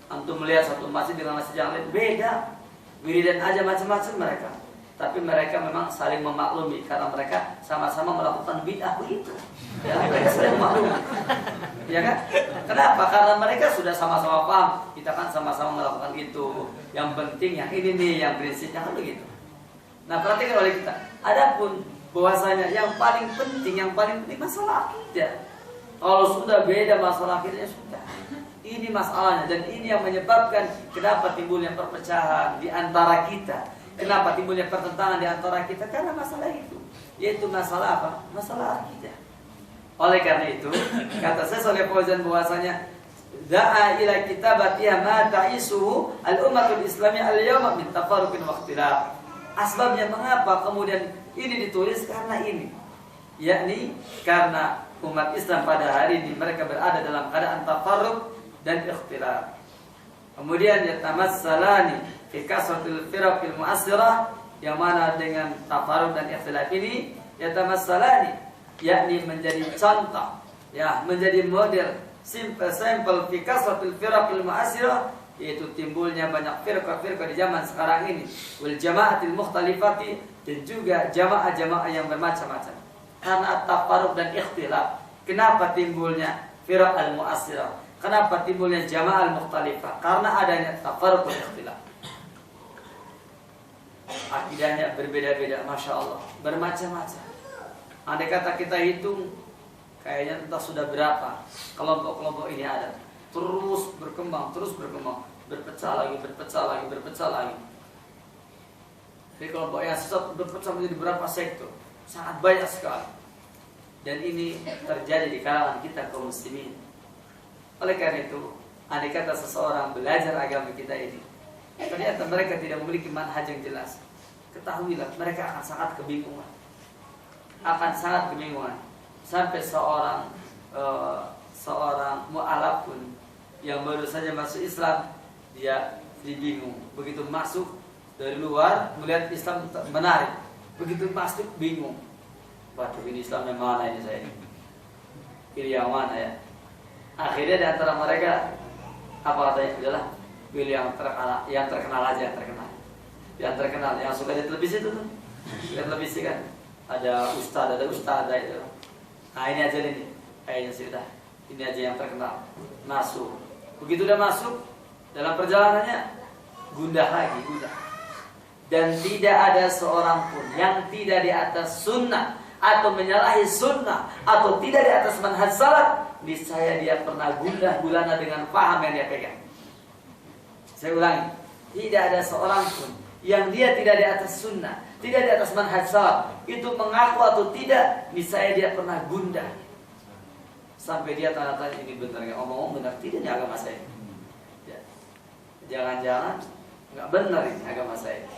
Antum melihat satu masjid dengan masjid yang lain beda, wiridan aja macam-macam mereka. Tapi mereka memang saling memaklumi karena mereka sama-sama melakukan bid'ah begitu. Ya, mereka saling memaklumi. Ya kan? Kenapa? Karena mereka sudah sama-sama paham. Kita kan sama-sama melakukan itu. Yang penting yang ini nih, yang prinsipnya kan begitu. Nah, perhatikan oleh kita. Adapun bahwasanya yang paling penting masalah akidah. Kalau sudah beda masalah akidahnya sudah. Ini masalahnya, dan ini yang menyebabkan kenapa timbulnya perpecahan di antara kita. Kenapa timbulnya pertentangan di antara kita? Karena masalah itu. Yaitu masalah apa? Masalah akidah. Oleh karena itu, kata saya Shalih Fauzan bahwasanya da'a ila kitabatiha ma ta'isuhu al-ummatul islamiyah al-yawma min tafarruqin wa ikhtilaf. Asbabnya mengapa kemudian ini ditulis, karena ini. Yakni karena umat Islam pada hari ini mereka berada dalam keadaan tafarruq dan ikhtilaf. Kemudian yatamassalani fi kasratil firaqil mu'assirah, yang mana dengan tafarruq dan ikhtilaf ini yatamassalani, yakni menjadi contoh, ya, menjadi model, sampel fi kasratil firaqil mu'assirah, yaitu timbulnya banyak firqah-firqah di zaman sekarang ini, wal jama'atil mukhtalifati, dan juga jamaah-jamaah yang bermacam-macam. Karena tafarruq dan ikhtilaf. Kenapa timbulnya firaq al-mu'assirah? Kenapa timbulnya jamaah al-mukhtalifah? Karena adanya tafarruq dan ikhtilaf. Akidahnya berbeda-beda, masya Allah, bermacam-macam. Andai kata kita hitung, kayaknya entah sudah berapa kelompok-kelompok ini ada. Terus berkembang, berpecah lagi. Jadi kelompok yang sesat berpecah menjadi beberapa sektor, sangat banyak sekali. Dan ini terjadi di kalangan kita kaum muslimin. Oleh karena itu, andai kata seseorang belajar agama kita ini, ternyata mereka tidak memiliki manhaj yang jelas, ketahuilah mereka akan sangat kebingungan. Sampai seorang mu'alaf pun yang baru saja masuk Islam, dia bingung. Begitu masuk dari luar melihat Islam menarik, begitu masuk bingung. Waduh, ini Islam yang mana ini saya? Pilih yang mana ya? Akhirnya di antara mereka apa katanya? Udahlah, pilih yang terkenal aja, yang terkenal, yang suka di televisi itu tuh, lihat televisi kan, ada ustad itu. Nah ini aja nih, kayaknya sudah, ini aja yang terkenal. Masuk, begitu udah masuk, dalam perjalanannya gundah. Dan tidak ada seorang pun yang tidak di atas sunnah atau menyalahi sunnah atau tidak di atas manhaj salaf, niscaya dia pernah gundah gulana dengan paham yang dia pegang. Saya ulangi, tidak ada seorang pun yang dia tidak di atas sunnah, tidak di atas manhaj salaf, itu mengaku atau tidak, niscaya dia pernah gundah. Sampai dia tanya-tanya, ini benar nggak? Omong benar tidak ini agama saya? Ya. Jangan-jangan nggak benar ini agama saya.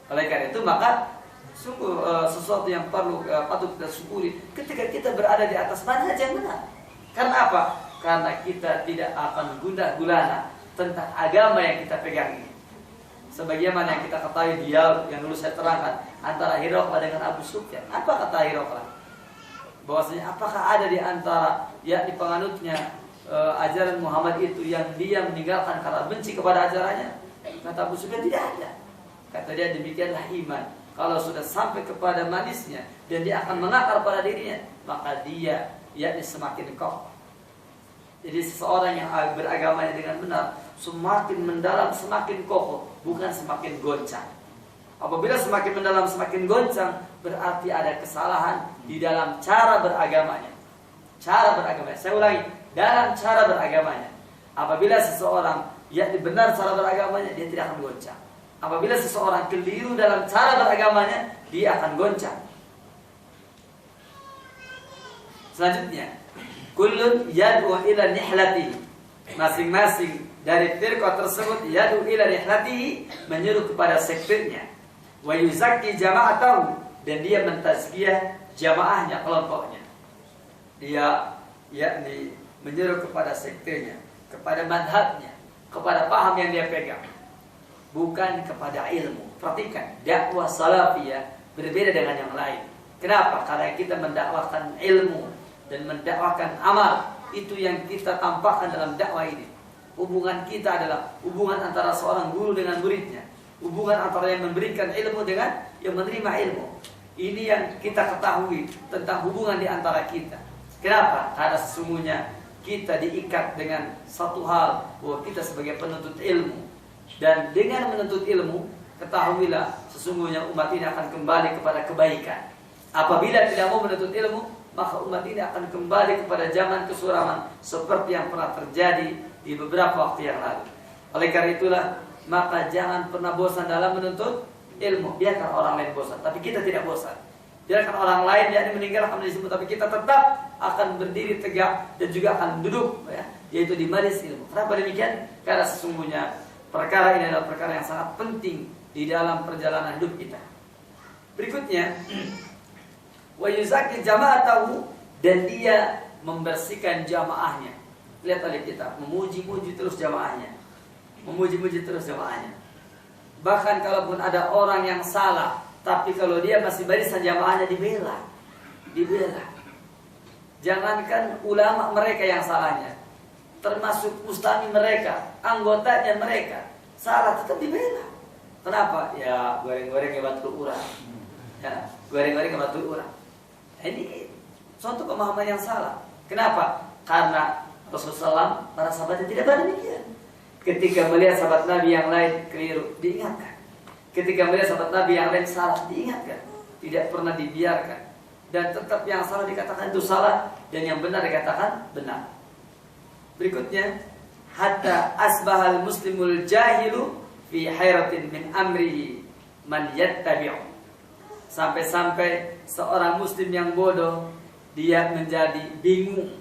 Oleh karena itu maka sungguh sesuatu yang patut kita syukuri ketika kita berada di atas manhaj yang benar. Karena apa? Karena kita tidak akan gundah gulana tentang agama yang kita pegang ini. Sebagaimana yang kita ketahui dialog yang dulu saya terangkan antara Hiraqlah dengan Abu Sufyan. Apa kata Hiraqlah? Bahwasanya apakah ada di antara yakni penganutnya ajaran Muhammad itu yang dia meninggalkan karena benci kepada ajarannya? Kata Abu Sufyan, tidak ada. Kata dia, demikianlah iman. Kalau sudah sampai kepada manisnya dan dia akan mengakar pada dirinya, maka dia yakni semakin kokoh. Jadi seseorang yang beragamanya dengan benar semakin mendalam, semakin kokoh, bukan semakin goncang. Apabila semakin mendalam, semakin goncang, berarti ada kesalahan di dalam cara beragamanya. Saya ulangi, dalam cara beragamanya. Apabila seseorang yakni benar cara beragamanya, dia tidak akan goncang. Apabila seseorang keliru dalam cara beragamanya, dia akan goncang. Selanjutnya, kullun yad'u ila nihlatihi. Masing-masing dari firqah tersebut yad'u ila nihlatihi, menyeru kepada sektornya. Wa yuzakki jama'atahu, dan dia mentazkiyah jamaahnya, kelompoknya. Dia yakni menyeru kepada sektornya, kepada madhabnya, kepada paham yang dia pegang, bukan kepada ilmu. Perhatikan, dakwah salafiyah berbeda dengan yang lain. Kenapa? Karena kita mendakwakan ilmu dan mendakwakan amal. Itu yang kita tampakkan dalam dakwah ini. Hubungan kita adalah hubungan antara seorang guru dengan muridnya, hubungan antara yang memberikan ilmu dengan yang menerima ilmu. Ini yang kita ketahui tentang hubungan di antara kita. Kenapa? Karena sesungguhnya kita diikat dengan satu hal, bahwa kita sebagai penuntut ilmu. Dan dengan menuntut ilmu, ketahuilah sesungguhnya umat ini akan kembali kepada kebaikan. Apabila tidak mau menuntut ilmu, maka umat ini akan kembali kepada zaman kesuraman seperti yang pernah terjadi di beberapa waktu yang lalu. Oleh karena itulah, maka jangan pernah bosan dalam menuntut ilmu. Biarkan orang lain bosan, tapi kita tidak bosan. Biarkan orang lain yang meninggalkan disebut, tapi kita tetap akan berdiri tegak dan juga akan duduk, ya, yaitu di majelis ilmu. Kenapa demikian? Karena sesungguhnya perkara ini adalah perkara yang sangat penting di dalam perjalanan hidup kita. Berikutnya, wa yuzakki jama'atahu, dan dia membersihkan jamaahnya. Lihat tadi kita memuji-muji terus jamaahnya. Bahkan kalaupun ada orang yang salah, tapi kalau dia masih barisan jamaahnya, dibela. Jangankan ulama mereka yang salahnya, termasuk ustami mereka, anggotanya mereka salah, tetap dibela. Kenapa? Ya goreng-goreng ke batu urang. Ini suatu pemahaman yang salah. Kenapa? Karena Rasulullah SAW, para sahabatnya tidak demikian. Ketika melihat sahabat Nabi yang lain keliru, diingatkan. Ketika melihat sahabat Nabi yang lain salah, diingatkan. Tidak pernah dibiarkan. Dan tetap yang salah dikatakan itu salah, dan yang benar dikatakan benar. Berikutnya, hatta asbahal muslimul jahilu fi hayratin min amrihi man yattabi'u. Sampai-sampai seorang muslim yang bodoh dia menjadi bingung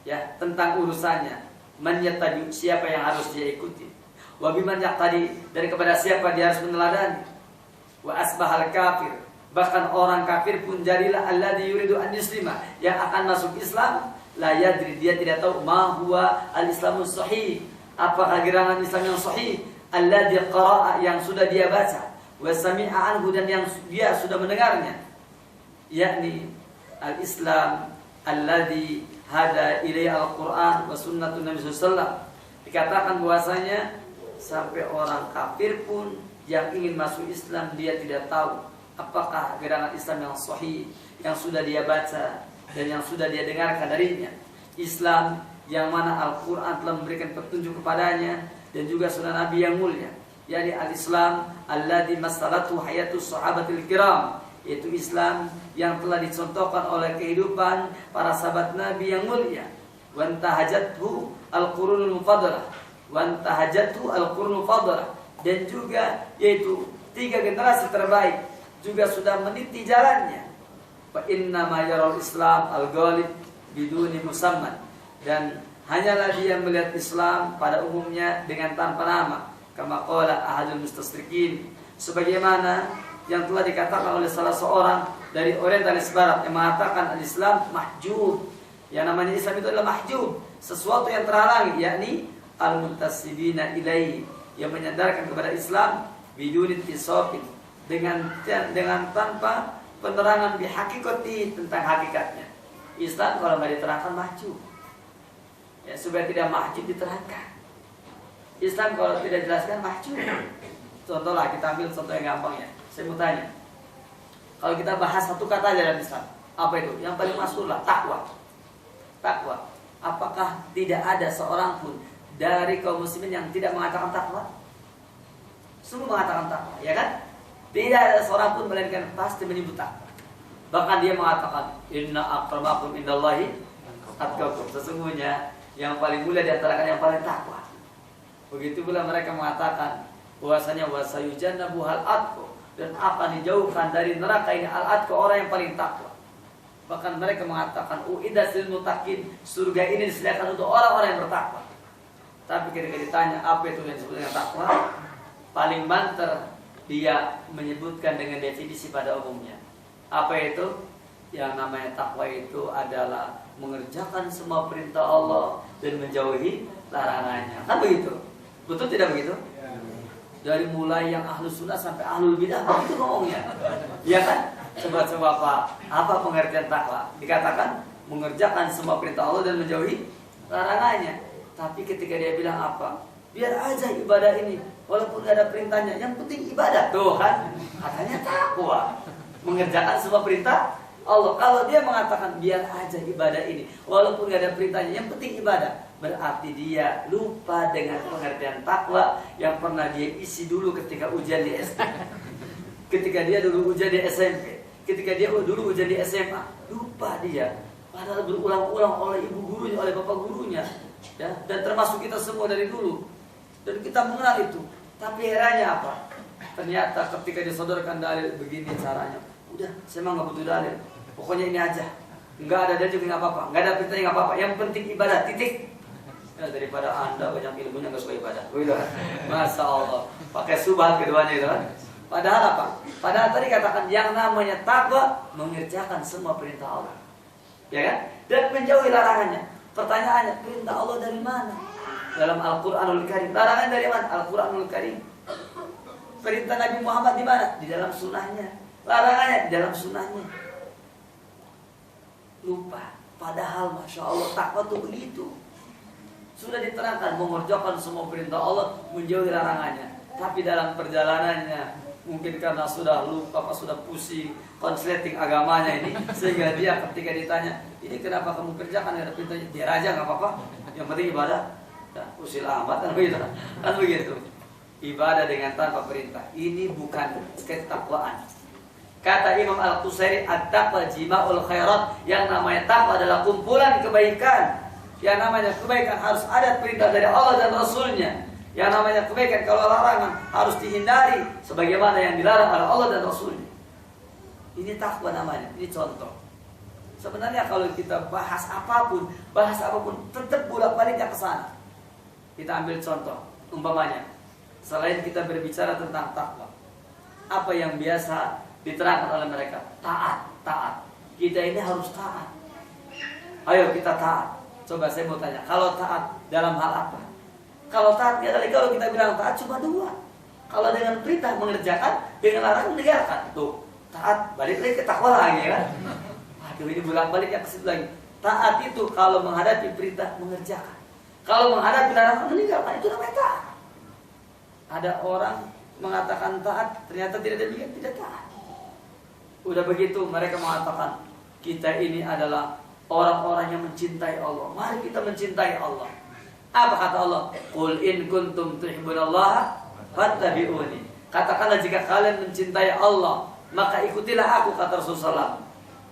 ya tentang urusannya. Man yattabi'u, siapa yang harus dia ikuti. Wa biman yaqtadi, dari kepada siapa dia harus meneladani. Wa asbahal kafir, bahkan orang kafir pun jadilah alladzi yuridu an yuslima, yang akan masuk Islam la yadri, dia tidak tahu ma huwa al-islamus sahih, apakah gerangan Islam yang sahih, alladzi qara'a, yang sudah dia baca, wa sami'a anhu, dan yang dia sudah mendengarnya, yakni al-Islam alladzi hada ilaihi al-Qur'an wa sunnatun Nabi sallallahu alaihi wasallam. Dikatakan bahwasanya sampai orang kafir pun yang ingin masuk Islam dia tidak tahu apakah gerangan Islam yang sahih yang sudah dia baca dan yang sudah dia dengarkan darinya. Islam yang mana Al-Quran telah memberikan petunjuk kepadanya dan juga sunnah Nabi yang mulia, yakni al-Islam alladzi masalatu hayatus sahabatil kiram, yaitu Islam yang telah dicontohkan oleh kehidupan para sahabat Nabi yang mulia. Wa antahajathu al-qurunul mufaddalah, wa antahajathu al-qurunul mufaddalah, dan juga yaitu 3 generasi terbaik juga sudah meniti jalannya. Fa inna ma yaral Islam al-ghalib biduni musamman, dan hanyalah dia melihat Islam pada umumnya dengan tanpa nama, kama qala ahadul mustasrikin, sebagaimana yang telah dikatakan oleh salah seorang dari orientalis barat yang mengatakan al-Islam mahjub. Yang namanya Islam itu adalah mahjub, sesuatu yang terhalangi, yakni al-muntasibina ilaihi, yang menyandarkan kepada Islam biduni tisofin, dengan tanpa penerangan bihakikati, tentang hakikatnya. Islam kalau nggak diterangkan mahjub, ya supaya tidak mahjub diterangkan. Islam kalau tidak jelaskan mahjub. Contoh lah, kita ambil contoh yang gampang ya. Saya mau tanya, kalau kita bahas satu kata aja dalam Islam, apa itu? Yang paling masyhur lah, takwa. Takwa. Apakah tidak ada seorang pun dari kaum muslimin yang tidak mengatakan takwa? Semua mengatakan takwa, ya kan? Tidak ada seorang pun melainkan pasti menyebut takwa. Bahkan dia mengatakan inna akramakum indallahi atqakum, sesungguhnya yang paling mulia di antara kalian yang paling takwa. Begitu pula mereka mengatakan bahwasanya wasayujannabu hal atqa, dan akan dijauhkan dari neraka ini al-atqa, orang yang paling takwa. Bahkan mereka mengatakan uiddat lil muttaqin, surga ini disediakan untuk orang-orang yang bertakwa. Tapi ketika ditanya apa itu yang disebut dengan takwa, paling banter dia menyebutkan dengan definisi pada umumnya. Apa itu? Yang namanya takwa itu adalah mengerjakan semua perintah Allah dan menjauhi larangannya. Kan begitu? Betul tidak begitu? Dari mulai yang ahlus sunnah sampai ahlul bidah itu ngomongnya. Iya kan? Coba-coba apa pengertian takwa? Dikatakan mengerjakan semua perintah Allah dan menjauhi larangannya. Tapi ketika dia bilang apa? Biar aja ibadah ini, walaupun gak ada perintahnya, yang penting ibadah. Tuh kan, katanya takwa, mengerjakan semua perintah Allah. Kalau dia mengatakan biar aja ibadah ini, walaupun gak ada perintahnya, yang penting ibadah, berarti dia lupa dengan pengertian takwa yang pernah dia isi dulu ketika ujian di SD, ketika dia dulu ujian di SMP, ketika dia dulu ujian di SMA. Lupa dia, padahal berulang-ulang oleh ibu gurunya, oleh bapak gurunya, ya, dan termasuk kita semua dari dulu, dan kita mengenal itu. Tapi herannya apa? Ternyata ketika disodorkan dalil begini caranya, udah, saya mah nggak butuh dalil, pokoknya ini aja, nggak ada dalil juga nggak apa-apa, nggak ada perintahnya nggak apa-apa, yang penting ibadah, titik. Ya, daripada anda banyak ilmunya nggak suka ibadah. Masya Allah, pakai subhat keduanya itu kan. Padahal apa? Padahal tadi katakan yang namanya takwa mengerjakan semua perintah Allah, ya kan? Dan menjauhi larangannya. Pertanyaannya, perintah Allah dari mana? Dalam Al-Quranul Karim. Larangan dari mana? Al-Quranul Karim. Perintah Nabi Muhammad di mana? Di dalam sunnahnya. Larangannya di dalam sunnahnya. Lupa. Padahal Masya Allah takwa itu begitu. Sudah diterangkan mengerjakan semua perintah Allah, menjauhi larangannya. Tapi dalam perjalanannya, mungkin karena sudah lupa, sudah pusing konsleting agamanya ini, sehingga dia ketika ditanya, ini kenapa kamu kerjakan, ada perintahnya, dia aja nggak apa-apa, yang penting ibadah. Nah, usil amat kan begitu, kan begitu. Ibadah dengan tanpa perintah ini bukan ketakwaan. Kata Imam Al-Qusairi, at-taqwa jima'ul khairat, yang namanya takwa adalah kumpulan kebaikan. Yang namanya kebaikan harus ada perintah dari Allah dan Rasulnya. Yang namanya kebaikan kalau larangan harus dihindari sebagaimana yang dilarang oleh Allah dan Rasulnya. Ini takwa namanya, ini contoh. Sebenarnya kalau kita bahas apapun tetap bolak-baliknya ke sana. Kita ambil contoh, umpamanya selain kita berbicara tentang takwa, apa yang biasa diterangkan oleh mereka? Taat. Kita ini harus taat. Ayo kita taat. Coba saya mau tanya, kalau taat dalam hal apa? Kalau taat, kalau kita bilang taat cuma dua. Kalau dengan perintah mengerjakan, dengan larangan meninggalkan. Tuh, taat balik lagi ke takwa lagi kan? Aduh, ini bolak-balik yang ke situ lagi. Taat itu kalau menghadapi perintah mengerjakan. Kalau menghadapi larangan meninggalkan, itu namanya taat. Ada orang mengatakan taat, ternyata tidak demikian, tidak taat. Udah begitu mereka mengatakan kita ini adalah orang-orang yang mencintai Allah. Mari kita mencintai Allah. Apa kata Allah? Qul in kuntum tuhibbunallaha fattabi'uni. Katakanlah jika kalian mencintai Allah, maka ikutilah aku, kata Rasulullah.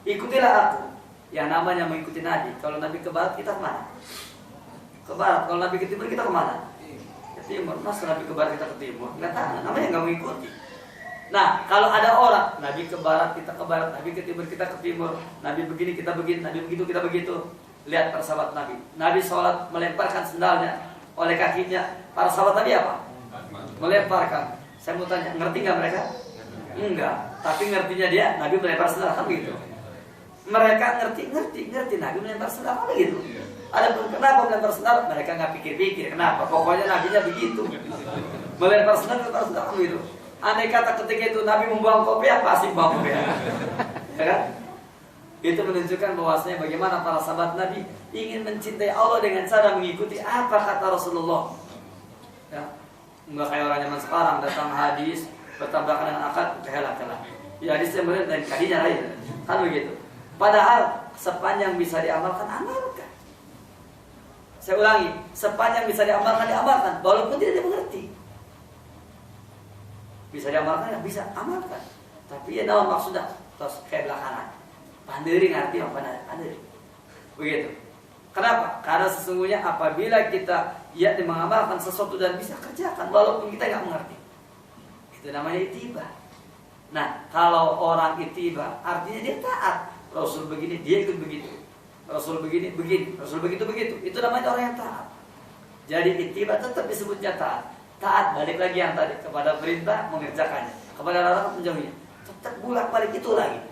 Ikutilah aku. Yang namanya mengikuti Nabi. Kalau Nabi ke barat, kita kemana? Ke barat. Kalau Nabi ke timur, kita kemana? Ke timur. Masa Nabi ke barat, kita ke timur? Enggak tahu. Namanya nggak mengikuti. Nah, kalau ada orang, Nabi ke barat, kita ke barat. Nabi ke timur, kita ke timur. Nabi begini, kita begini. Nabi begitu, kita begitu. Lihat para sahabat Nabi. Nabi sholat melemparkan sendalnya oleh kakinya. Para sahabat Nabi apa? Melemparkan. Saya mau tanya, ngerti nggak mereka? Enggak. Tapi ngertinya dia, Nabi melempar sendal kan begitu. Mereka ngerti Nabi melempar sendal kan begitu. Ada pun kenapa melempar sendal? Mereka nggak pikir-pikir. Kenapa? Pokoknya Nabinya begitu. Melempar sendal kan begitu. Andai kata ketika itu Nabi membuang kopiah, pasti buang kopiah. Ya kan? Itu menunjukkan bahwasanya bagaimana para sahabat Nabi ingin mencintai Allah dengan cara mengikuti apa kata Rasulullah. Ya, enggak kayak orang zaman sekarang datang hadis bertabrakan dengan akad, kalah. Ya hadisnya benar dan kadinya lain. Kan begitu. Padahal sepanjang bisa diamalkan, amalkan. Saya ulangi, sepanjang bisa diamalkan, walaupun tidak dimengerti. Bisa diamalkan, ya bisa amalkan. Tapi ya naon maksudnya? Terus kayak belakangan. Pandiri ngerti apa pandiri. Begitu. Kenapa? Karena sesungguhnya apabila kita mengamalkan sesuatu dan bisa kerjakan walaupun kita nggak mengerti, itu namanya ittiba. Nah, kalau orang ittiba artinya dia taat. Rasul begini, dia ikut begitu. Rasul begini, Rasul begitu. Itu namanya orang yang taat. Jadi ittiba tetap disebutnya taat. Taat balik lagi yang tadi, kepada perintah mengerjakannya, kepada larangan menjauhinya. Tetap bolak-balik itu lagi.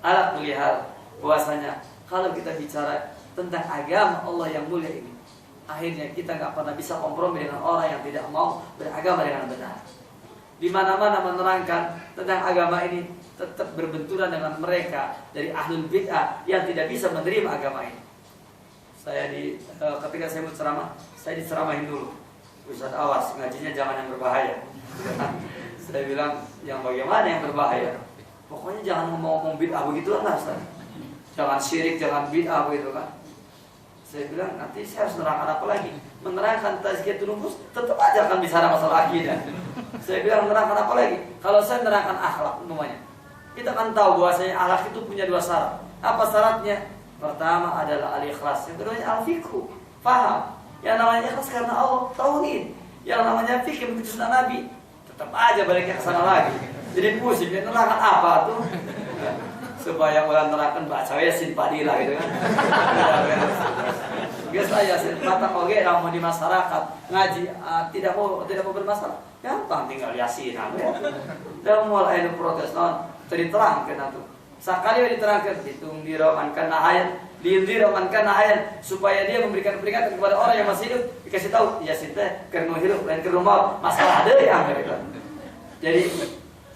Ala melihat bahwasanya kalau kita bicara tentang agama Allah yang mulia ini, akhirnya kita nggak pernah bisa kompromi dengan orang yang tidak mau beragama dengan benar. Di mana-mana menerangkan tentang agama ini tetap berbenturan dengan mereka dari ahlul bid'ah yang tidak bisa menerima agama ini. Ketika saya mau ceramah, saya diceramahin dulu. Ustaz, awas ngajinya jangan yang berbahaya. Saya bilang yang bagaimana yang berbahaya? Pokoknya jangan ngomong bid'ah begitu lah, Ustaz. Jangan syirik, jangan bid'ah begitu kan. Saya bilang nanti saya harus menerangkan apa lagi? Menerangkan tazkiyatun nufus tetap aja akan bicara masalah akidah. Saya bilang menerangkan apa lagi? Kalau saya menerangkan akhlak umpamanya, kita kan tahu bahwasanya akhlak itu punya dua syarat. Apa syaratnya? Pertama adalah al-ikhlas, yang kedua al-fiqhu, paham. Yang namanya ikhlas karena Allah, tauhid. Yang namanya fikih mengikuti sunnah Nabi, tetap aja baliknya ke sana lagi. Jadi pusing, dia nerangkan apa tuh? Supaya orang nerangkan baca Yasin Padilla gitu kan. Biasa Yasin mata oge ramu di masyarakat ngaji tidak mau bermasalah. Gampang tinggal Yasin aja. Dan mulai protes non diterangkan atuh. Sakali diterangkan hitung diromankan nahayan, diromankan nahayan supaya dia memberikan peringatan kepada orang yang masih hidup, dikasih tahu Yasin teh keur nu hidup lain keur mau masalah ada yang mereka. Jadi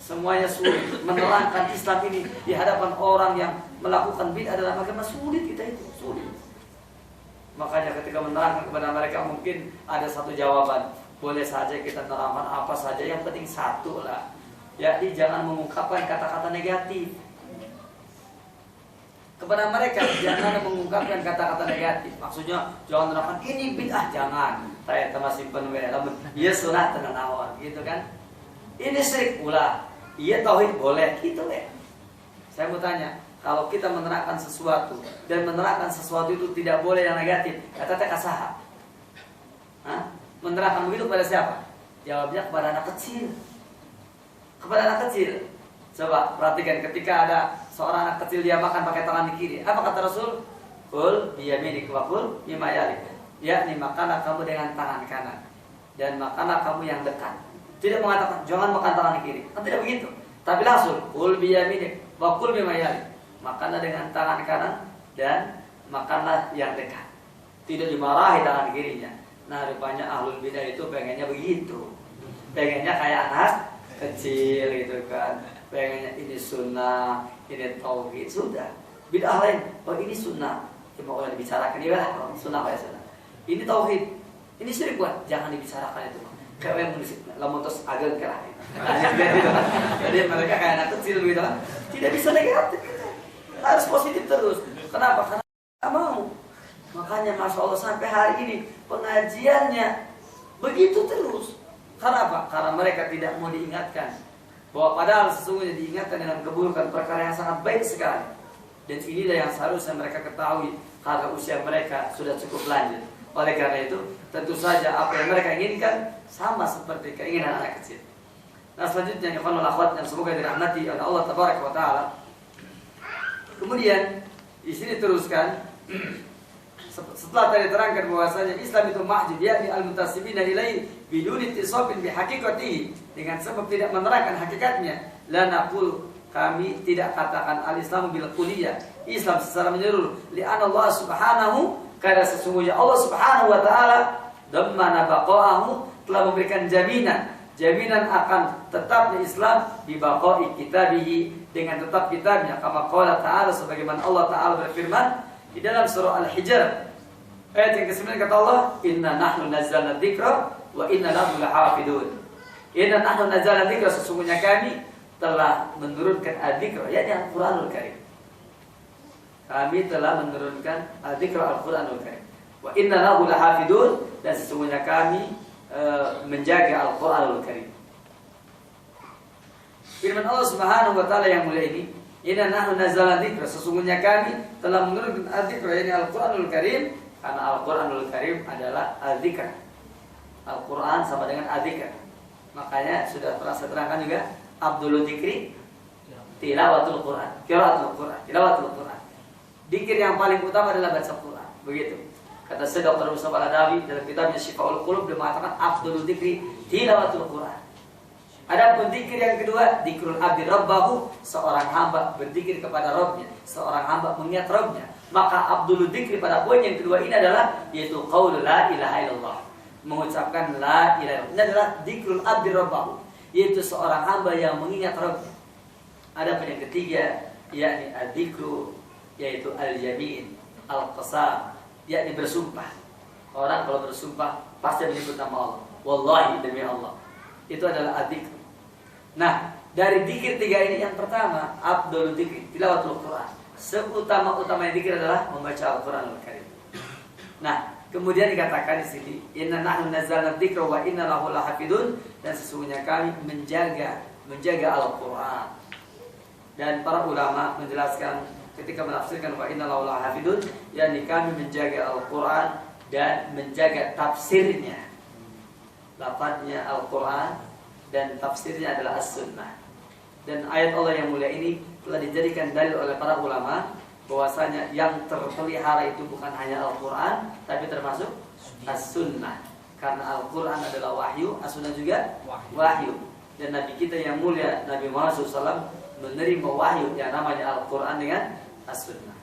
semuanya sulit menerangkan Islam ini di hadapan orang yang melakukan bid'ah dalam agama, sulit kita itu, sulit. Makanya ketika menerangkan kepada mereka mungkin ada satu jawaban, boleh saja kita terangkan apa saja, yang penting satu lah, yakni jangan mengungkapkan kata-kata negatif kepada mereka, jangan mengungkapkan kata-kata negatif. Maksudnya jangan menerangkan ini bid'ah, jangan. Saya masih penuh namun iya sunat tenang awal, gitu kan? Ini syirik pula. Iya tauhid boleh gitu ya. Saya mau tanya, kalau kita menerangkan sesuatu dan menerangkan sesuatu itu tidak boleh yang negatif, kata teh kasaha. menerapkan begitu kepada siapa? Jawabnya kepada anak kecil. Kepada anak kecil. Coba perhatikan ketika ada seorang anak kecil dia makan pakai tangan kiri. Apa kata Rasul? Kul biyaminik wa kul mimma yalik. Yakni makanlah kamu dengan tangan kanan dan makanlah kamu yang dekat. Tidak mengatakan jangan makan tangan kiri. Kan tidak begitu. Tapi langsung kul biyaminik wa kul mimma yalik. Makanlah dengan tangan kanan dan makanlah yang dekat. Tidak dimarahi tangan kirinya. Nah, rupanya ahlul bidah itu pengennya begitu. Pengennya kayak anak kecil gitu kan. Pengennya ini sunnah, ini tauhid, sudah. Bid'ah lain, oh ini sunnah, mau udah dibicarakan ya lah, sunnah kayak sunnah. Ini tauhid, ini syirik buat, jangan dibicarakan itu. Kayak yang musik, lamun terus agak kalah. Jadi mereka kayak anak kecil gitu kan, tidak bisa negatif, harus positif terus. Kenapa? Karena nggak mau. Makanya masya Allah sampai hari ini pengajiannya begitu terus. Karena apa? Karena mereka tidak mau diingatkan bahwa padahal sesungguhnya diingatkan dengan keburukan perkara yang sangat baik sekali. Dan inilah yang seharusnya mereka ketahui karena usia mereka sudah cukup lanjut. Oleh karena itu, tentu saja apa yang mereka inginkan sama seperti keinginan anak kecil. Nah, selanjutnya ikhwanul akhwat yang semoga dirahmati oleh Allah tabaraka wa taala. Kemudian di sini teruskan setelah tadi terangkan bahwasanya Islam itu mahjub yakni al-muntasibina ilaihi bidun ittisabin bihaqiqatihi, dengan sebab tidak menerangkan hakikatnya. La naqul, kami tidak katakan al-Islam bil kulliyah, Islam secara menyeluruh, li'anna Allah subhanahu, karena sesungguhnya Allah subhanahu wa ta'ala dhammana baqa'ahu, telah memberikan jaminan akan tetapnya Islam bi baqa'i kitabihi, dengan tetap kitabnya, kama qala ta'ala, sebagaimana Allah ta'ala berfirman di dalam surah Al-Hijr ayat yang ke-9, kata Allah, inna nahnu nazzalna dzikra wa inna lahu lahafidun. Inna nahnu nazzalna dzikra, sesungguhnya kami telah menurunkan adzikra, yakni Al-Qur'anul Karim. Kami telah menurunkan adzikra, Al-Qur'anul Karim. Wa inna lahu lahafidun, dan sesungguhnya kami menjaga Al-Qur'anul Karim. Firman Allah Subhanahu wa taala yang mulia ini, inna nahnu nazzalna dzikra, sesungguhnya kami telah menurunkan adzikra, yakni Al-Qur'anul Karim, karena Al-Qur'anul Karim adalah adzikr. Al-Qur'an sama dengan adzikr. Makanya sudah pernah saya terangkan juga, Abdul Dzikri tilawatul Quran, qiraatul Quran, tilawatul Quran. Dzikir yang paling utama adalah baca Quran. Begitu. Kata Syekh Dr. Mustafa Al-Adawi dalam kitabnya Syifaul Qulub, dia mengatakan Abdul Dzikri tilawatul Quran. Adapun dzikir yang kedua, dzikrul abdi rabbahu, seorang hamba berzikir kepada Rabbnya, seorang hamba mengingat Rabbnya. Maka Abdul Dzikri pada poin yang kedua ini adalah yaitu qaul la ilaha illallah, mengucapkan la ilaha illallah. Ini adalah dzikrul abdi rabbahu, yaitu seorang hamba yang mengingat Rabbnya. Adapun yang ketiga yakni adzikru, yaitu al-yamin, al-qasam, yakni bersumpah. Orang kalau bersumpah pasti menyebut nama Allah. Wallahi, demi Allah. Itu adalah adzikr. Nah, dari dzikir tiga ini, yang pertama Abdul Dzikri tilawatul Quran. Seutama-utama yang dzikir adalah membaca Al-Qur'anul Karim. Nah, kemudian dikatakan di sini, inna nahnu nazzalna dzikra wa inna lahu lahafidun, dan sesungguhnya kami menjaga Al-Qur'an. Dan para ulama menjelaskan ketika menafsirkan wa inna lahu lahafidun, yakni kami menjaga Al-Qur'an dan menjaga tafsirnya. Lafadznya Al-Qur'an dan tafsirnya adalah As-Sunnah. Dan ayat Allah yang mulia ini telah dijadikan dalil oleh para ulama bahwasanya yang terpelihara itu bukan hanya Al-Quran, tapi termasuk As-Sunnah. Karena Al-Quran adalah wahyu, As-Sunnah juga wahyu. Dan Nabi kita yang mulia, Nabi Muhammad SAW, menerima wahyu yang namanya Al-Quran dengan As-Sunnah.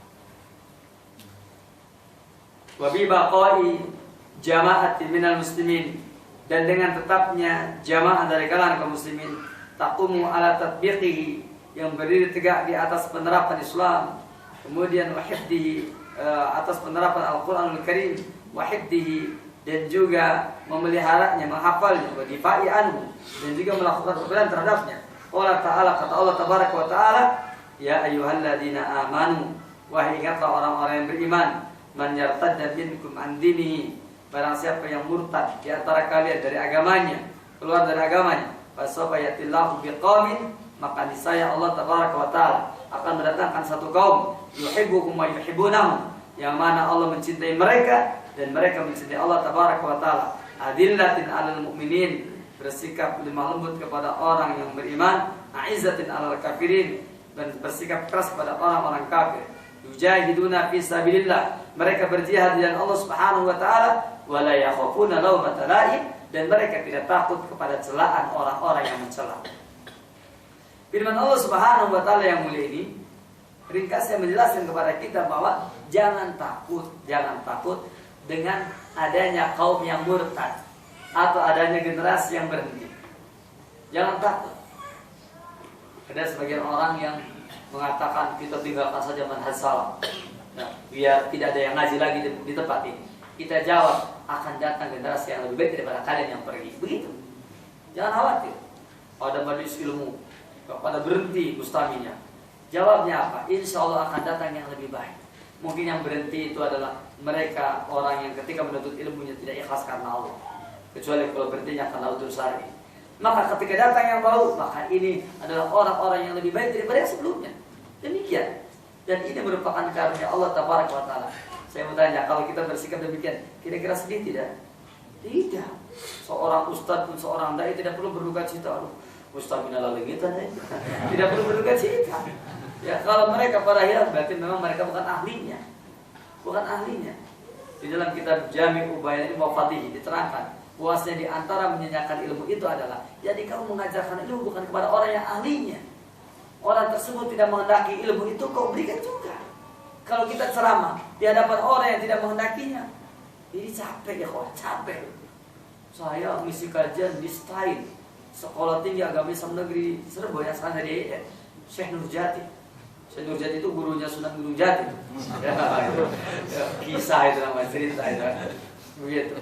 Wa bi baqai jama'atin minal muslimin, dan dengan tetapnya jamaah dari kalangan kaum muslimin, taqumu ala tatbiqihi, yang berdiri tegak di atas penerapan Islam, kemudian wahifdihi, atas penerapan Al-Qur'anul Karim, wahifdihi, dan juga memeliharanya, menghafalnya, wa difa'i anhu, dan juga melakukan pembelaan terhadapnya. Allah Ta'ala, kata Allah Tabaraka wa Ta'ala, ya ayyuhalladzina amanu, wahai ingatlah orang-orang yang beriman, man yartadda minkum an dinihi, barang siapa yang murtad di antara kalian dari agamanya, keluar dari agamanya, fasawfa yatillahu biqaumin, maka niscaya Allah Tabaraka wa Ta'ala akan mendatangkan satu kaum, yuhibbuhum wa yuhibbunahum, yang mana Allah mencintai mereka dan mereka mencintai Allah Tabaraka wa Ta'ala. Adillatin 'alal mu'minin, bersikap lemah lembut kepada orang yang beriman. A'izzatin 'alal kafirin, dan bersikap keras kepada orang-orang kafir. Yujahiduna fi sabilillah, mereka berjihad di jalan Allah Subhanahu wa taala. Wa la yakhafuna lawmata la'im, dan mereka tidak takut kepada celaan orang-orang yang mencela. Firman Allah Subhanahu wa taala yang mulia ini ringkasnya menjelaskan kepada kita bahwa jangan takut dengan adanya kaum yang murtad atau adanya generasi yang berhenti. Jangan takut. Ada sebagian orang yang mengatakan kita tinggalkan saja manhaj salaf, nah, biar tidak ada yang ngaji lagi di tempat ini. Kita jawab, akan datang generasi yang lebih baik daripada kalian yang pergi. Begitu. Jangan khawatir. Ada majelis ilmu, pada berhenti mustaminya. Jawabnya apa? Insya Allah akan datang yang lebih baik. Mungkin yang berhenti itu adalah mereka orang yang ketika menuntut ilmunya tidak ikhlas karena Allah, kecuali kalau berhentinya karena udzur syar'i. Maka ketika datang yang baru, maka ini adalah orang-orang yang lebih baik daripada yang sebelumnya. Demikian. Dan ini merupakan karunia Allah Tabaraka wa Ta'ala. Saya mau tanya, kalau kita bersikap demikian, kira-kira sedih tidak? Tidak. Seorang ustadz pun, seorang dai tidak perlu berduka cita. Ustadz minal lengitan, tidak perlu berduka cita. Ya, kalau mereka para hilang, berarti memang mereka bukan ahlinya. Bukan ahlinya. Di dalam kitab Jami' Ubayan Mufadihi diterangkan bahwasanya di antara menyanyikan ilmu itu adalah, jadi kamu mengajarkan ilmu bukan kepada orang yang ahlinya. Orang tersebut tidak menghendaki ilmu itu, kau berikan juga. Kalau kita ceramah di hadapan orang yang tidak menghendakinya, ini capek ya kawan, capek. Saya misi kajian di STAIN, Sekolah Tinggi Agama Islam Negeri Surabaya, sekarang dari Syekh Nurjati. Syekh Nurjati itu gurunya Sunan Gunung Jati. Ya, kisah itu namanya, cerita itu. Begitu.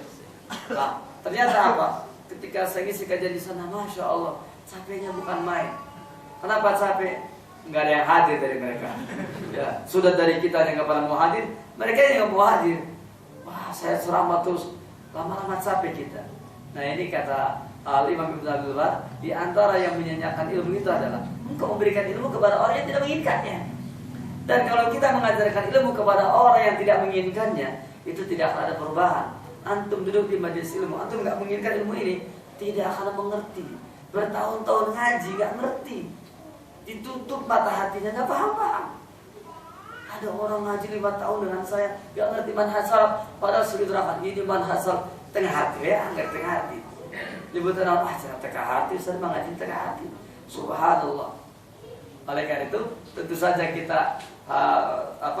Nah, ternyata apa? Ketika saya ngisi kajian di sana, Masya Allah, capeknya bukan main. Kenapa capek? Nggak ada yang hadir dari mereka. Ya, sudah dari kita yang nggak pernah mau hadir, mereka yang nggak mau hadir. Wah, saya ceramah terus, lama-lama capek kita. Nah, ini kata Imam Ibn Abdullah, di antara yang menyanyikan ilmu itu adalah engkau memberikan ilmu kepada orang yang tidak menginginkannya. Dan kalau kita mengajarkan ilmu kepada orang yang tidak menginginkannya, itu tidak akan ada perubahan. Antum duduk di majelis ilmu, antum nggak menginginkan ilmu ini, tidak akan mengerti. Bertahun-tahun ngaji nggak ngerti, ditutup mata hatinya, nggak paham-paham. Ada orang ngaji 5 tahun dengan saya, nggak ngerti manhaj salaf, padahal sudah terangkan ini manhaj salaf tengah hati, ya nggak tengah hati. Libutan apa? Jangan tengah hati, saya mengaji tengah hati. Subhanallah. Oleh karena itu, tentu saja kita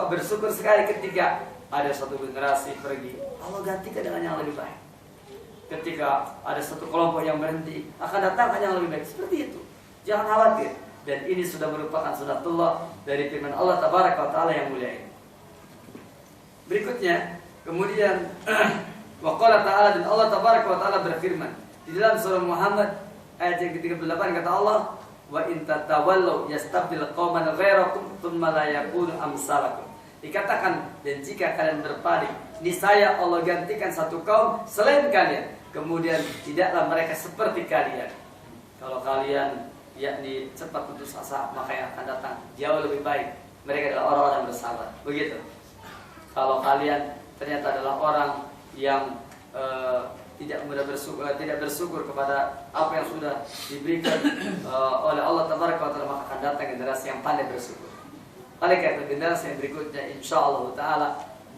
bersyukur sekali ketika ada satu generasi pergi, Allah gantikan dengan yang lebih baik. Ketika ada satu kelompok yang berhenti, akan datang yang lebih baik. Seperti itu. Jangan khawatir. Dan ini sudah merupakan sunatullah dari firman Allah Tabaraka wa Ta'ala yang mulia ini. Berikutnya, kemudian waqala ta'ala, dan Allah Tabaraka wa Ta'ala berfirman di dalam surah Muhammad ayat yang ke-38, kata Allah, wa in tatawallaw yastabdil qauman ghairakum tsumma la yakunu amsalakum. Dikatakan, dan jika kalian berpaling, niscaya Allah gantikan satu kaum selain kalian, kemudian tidaklah mereka seperti kalian. Kalau kalian yakni cepat putus asa, maka yang akan datang jauh lebih baik. Mereka adalah orang-orang yang bersabar. Begitu. Kalau kalian ternyata adalah orang yang tidak bersyukur kepada apa yang sudah diberikan oleh Allah Tabaraka wa Ta'ala, maka akan datang generasi yang pandai bersyukur. Oleh karena generasi yang berikutnya, insya Allah Ta'ala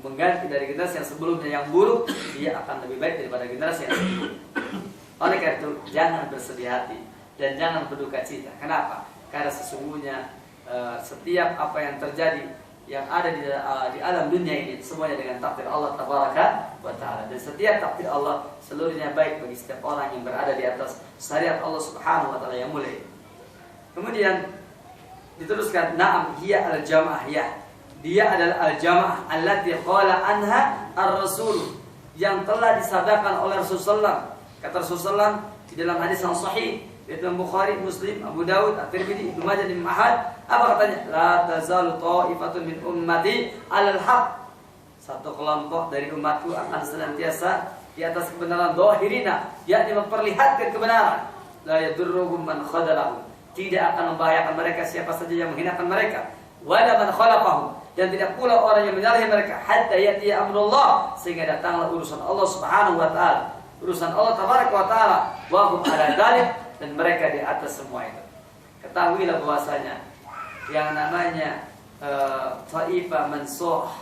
mengganti dari generasi yang sebelumnya yang buruk, dia akan lebih baik daripada generasi yang buruk. Oleh karena itu, jangan bersedih hati dan jangan berduka cita. Kenapa? Karena sesungguhnya setiap apa yang terjadi yang ada di alam dunia ini semuanya dengan takdir Allah Tabaraka wa Ta'ala. Dan setiap takdir Allah seluruhnya baik bagi setiap orang yang berada di atas syariat Allah Subhanahu wa Ta'ala yang mulia. Kemudian diteruskan, na'am hiya al-jamaah, ya, dia adalah al-jamaah allati qala anha ar-rasul, yang telah disabdakan oleh Rasulullah. Kata Rasulullah di dalam hadis yang sahih, yaitu Bukhari, Muslim, Abu Dawud, At-Tirmidzi, Ibnu Majah, dan Ahad. Apa katanya? La tazalu ta'ifatun min ummati 'alal haq. Satu kelompok dari umatku akan senantiasa di atas kebenaran, dhahirina, yakni memperlihatkan kebenaran. La yadurruhum man khadalahum. Tidak akan membahayakan mereka siapa saja yang menghinakan mereka. Wala man khalafahum, dan tidak pula orang yang menyalahi mereka, hatta yati amrullah, sehingga datanglah urusan Allah Subhanahu wa Ta'ala. urusan Allah tabaraka wa taala, wa hum ala dzalik, dan mereka di atas semua itu. Ketahuilah bahwasanya yang namanya Taifah Mansurah,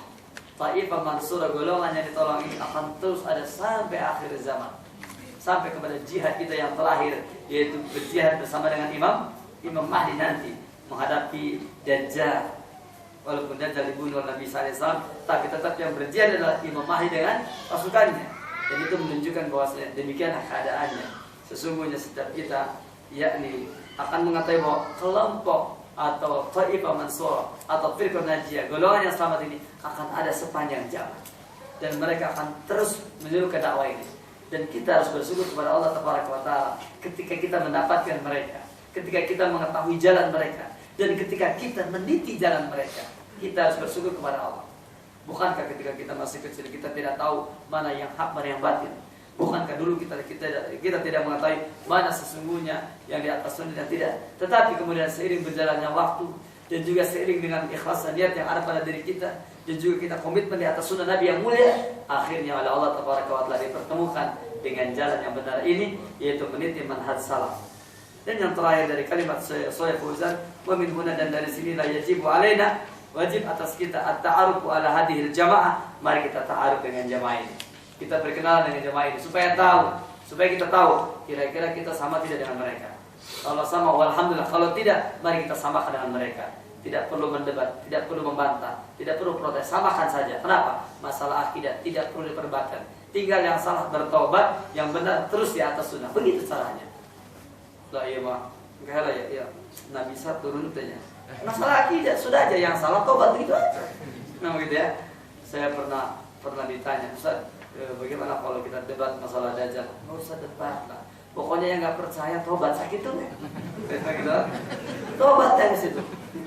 Taifah Mansurah, golongan yang ditolong ini akan terus ada sampai akhir zaman, sampai kepada jihad kita yang terakhir, yaitu berjihad bersama dengan Imam Mahdi nanti menghadapi Dajjal. Walaupun Dajjal dibunuh oleh Nabi SAW, tapi tetap yang berjihad adalah Imam Mahdi dengan pasukannya. Dan itu menunjukkan bahwasanya demikianlah keadaannya. Sesungguhnya setiap kita yakni akan mengetahui bahwa kelompok atau Taifah Mansurah atau Firqah Najiyah, golongan yang selamat ini akan ada sepanjang zaman, dan mereka akan terus menyeru ke dakwah ini. Dan kita harus bersyukur kepada Allah Tabaraka wa Ta'ala ketika kita mendapatkan mereka, ketika kita mengetahui jalan mereka, dan ketika kita meniti jalan mereka. Kita harus bersyukur kepada Allah. Bukankah ketika kita masih kecil kita tidak tahu mana yang hak, mana yang batil? Bukankah dulu kita tidak mengetahui mana sesungguhnya yang di atas sunnah dan tidak? Tetapi kemudian seiring berjalannya waktu, dan juga seiring dengan ikhlas dan niat yang ada pada diri kita, dan juga kita komitmen di atas sunnah Nabi yang mulia, akhirnya oleh Allah Tabaraka wa Ta'ala dipertemukan dengan jalan yang benar ini, yaitu meniti manhaj salaf. Dan yang terakhir dari kalimat Shalih Fauzan, wa min huna, dan dari sinilah yajibu alaina, wajib atas kita at-ta'aruf ala hadhil jamaah. Mari kita ta'aruf dengan jamaah ini. Kita berkenalan dengan jamaah ini supaya kita tahu kira-kira kita sama tidak dengan mereka. Kalau sama, alhamdulillah. Kalau tidak, mari kita samakan dengan mereka. Tidak perlu mendebat, tidak perlu membantah, tidak perlu protes, samakan saja. Kenapa? Masalah akidah tidak perlu diperdebatkan. Tinggal yang salah bertobat, yang benar terus di atas sunnah. Begitu caranya. Lah iya mah, enggak lah ya. Nabi bisa turun tanya. Masalah akidah sudah aja, yang salah tobat begitu aja. Nah begitu ya. Saya pernah ditanya, Ustaz, bagaimana kalau kita debat masalah Dajjal? Nggak usah debat lah. Pokoknya yang nggak percaya tobat, sakit tuh nih. Gitu. Tobat dari situ.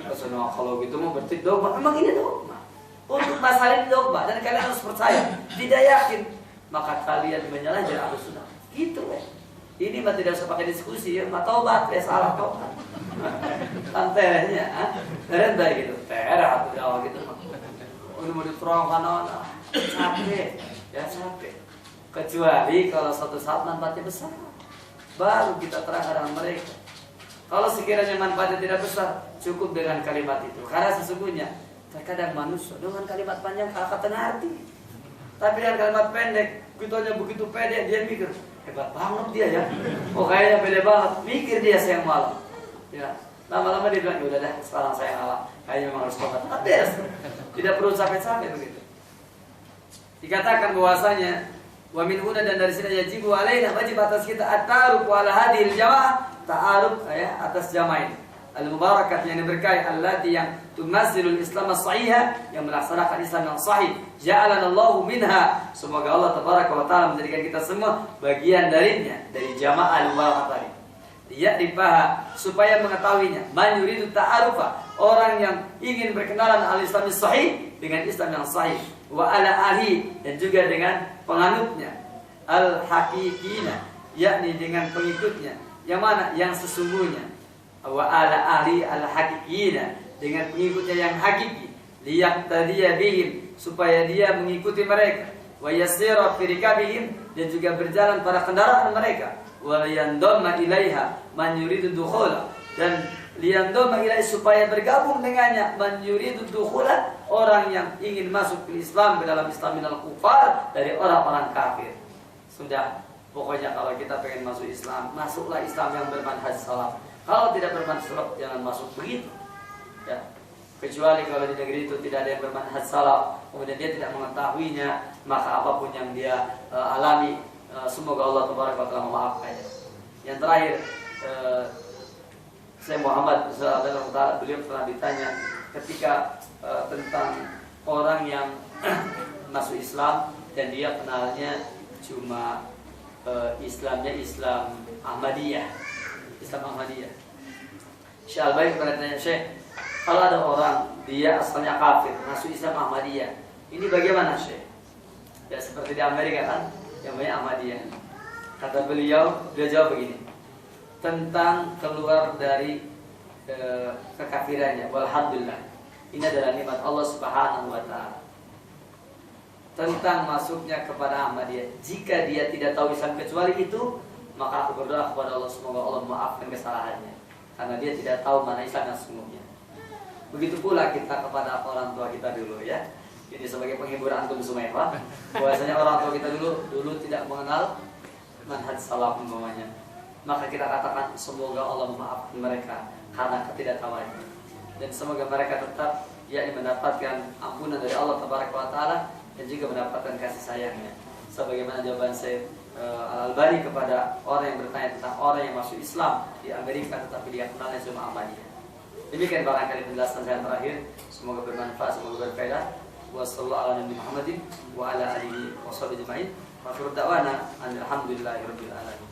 Nah, kalau gitu mau berarti dogma. Memang ini dogma. Untuk masalah ini dogma, dan kalian harus percaya. Tidak yakin, maka kalian menyalahi jalan Ahlussunnah. Gitu ya. Ini mah tidak usah pakai diskusi ya, mah tobat ya, salah tobat. Santai rendah gitu, terah atau jauh gitu. Udah mau diterangkan mana? Capek, ya capek. Kecuali kalau suatu saat manfaatnya besar, baru kita terangkan dengan mereka. Kalau sekiranya manfaatnya tidak besar, cukup dengan kalimat itu. Karena sesungguhnya terkadang manusia dengan kalimat panjang kakak tengah arti, tapi dengan kalimat pendek, begitu pede, dia mikir hebat banget dia ya. Oh kayaknya pede banget, mikir dia siang malam. Ya, lama-lama dia bilang, udah dah, sekarang saya ngalah. Kayaknya memang harus tobat. Beres. Tidak perlu capek-capek begitu. Dikatakan bahwasanya wa min huna, dan dari sini yajibu alaina, wajib atas kita at-ta'aruf ala hadhil jamaah, ta'aruf ya atas jamaah ini. Al-mubarakat yang diberkahi, allati yang tumazzilul Islam as-sahihah, yang melaksanakan Islam yang sahih. Ja'alanallahu minha. Semoga Allah Tabaraka wa Ta'ala menjadikan kita semua bagian darinya, dari jamaah al-mubarakat tadi. Dia dipaham supaya mengetahuinya. Man yuridu ta'arufa, orang yang ingin berkenalan al-Islam as-sahih, dengan Islam yang sahih. Wa ala ahli, dan juga dengan penganutnya. Al-haqiqina, yakni dengan pengikutnya. Yang mana? Yang sesungguhnya. Wa ala ahli al-haqiqina, dengan pengikutnya yang hakiki. Liyaqtadiya bihim, supaya dia mengikuti mereka. Wa yasira fi rikabihim, dan juga berjalan pada kendaraan mereka. Wa liyandamma ilaiha man yuridu dukhula, dan liyandamma ilaihi, supaya bergabung dengannya man yuridu dukhula, orang yang ingin masuk ke Islam, ke dalam Islam minal kufar, dari orang-orang kafir. Sudah, pokoknya kalau kita pengen masuk Islam, masuklah Islam yang bermanhaj salaf. Kalau tidak bermanhaj salaf, jangan masuk begitu. Ya. Kecuali kalau di negeri itu tidak ada yang bermanhaj salaf, kemudian dia tidak mengetahuinya, maka apapun yang dia alami, semoga Allah Tabaraka wa Ta'ala memaafkannya. Yang terakhir, saya Muhammad sallallahu alaihi wasallam, beliau pernah ditanya ketika tentang orang yang masuk Islam dan dia kenalnya cuma Islamnya Islam Ahmadiyah. Syekh Al-Albani pernah ditanya, Syekh, kalau ada orang dia asalnya kafir masuk Islam Ahmadiyah, ini bagaimana Syekh? Ya seperti di Amerika kan, yang banyak Ahmadiyah. Kata beliau jawab begini, tentang keluar dari kekafirannya, walhamdulillah, ini adalah nikmat Allah Subhanahu wa Ta'ala. tentang masuknya kepada Ahmadiyah. Jika dia tidak tahu Islam kecuali itu, maka aku berdoa kepada Allah semoga Allah maafkan kesalahannya, karena dia tidak tahu mana Islam yang sesungguhnya. Begitu pula kita kepada orang tua kita dulu ya. Ini sebagai penghibur antum semua ya Pak. Bahwasanya orang tua kita dulu tidak mengenal manhaj salaf umpamanya. Maka kita katakan semoga Allah memaafkan mereka karena ketidaktahuannya. Dan semoga mereka tetap yakni mendapatkan ampunan dari Allah Tabaraka wa Ta'ala dan juga mendapatkan kasih sayangnya. Sebagaimana jawaban Syekh Al-Albani kepada orang yang bertanya tentang orang yang masuk Islam di Amerika tetapi dia kenalnya cuma Ahmadiyah. Demikian barangkali penjelasan saya terakhir. Semoga bermanfaat, semoga berfaedah. Wassalamualaikum warahmatullahi wabarakatuh. Wa ala alihi wa sahbihi ajma'in. Wa akhiru da'wana alhamdulillahi rabbil alamin.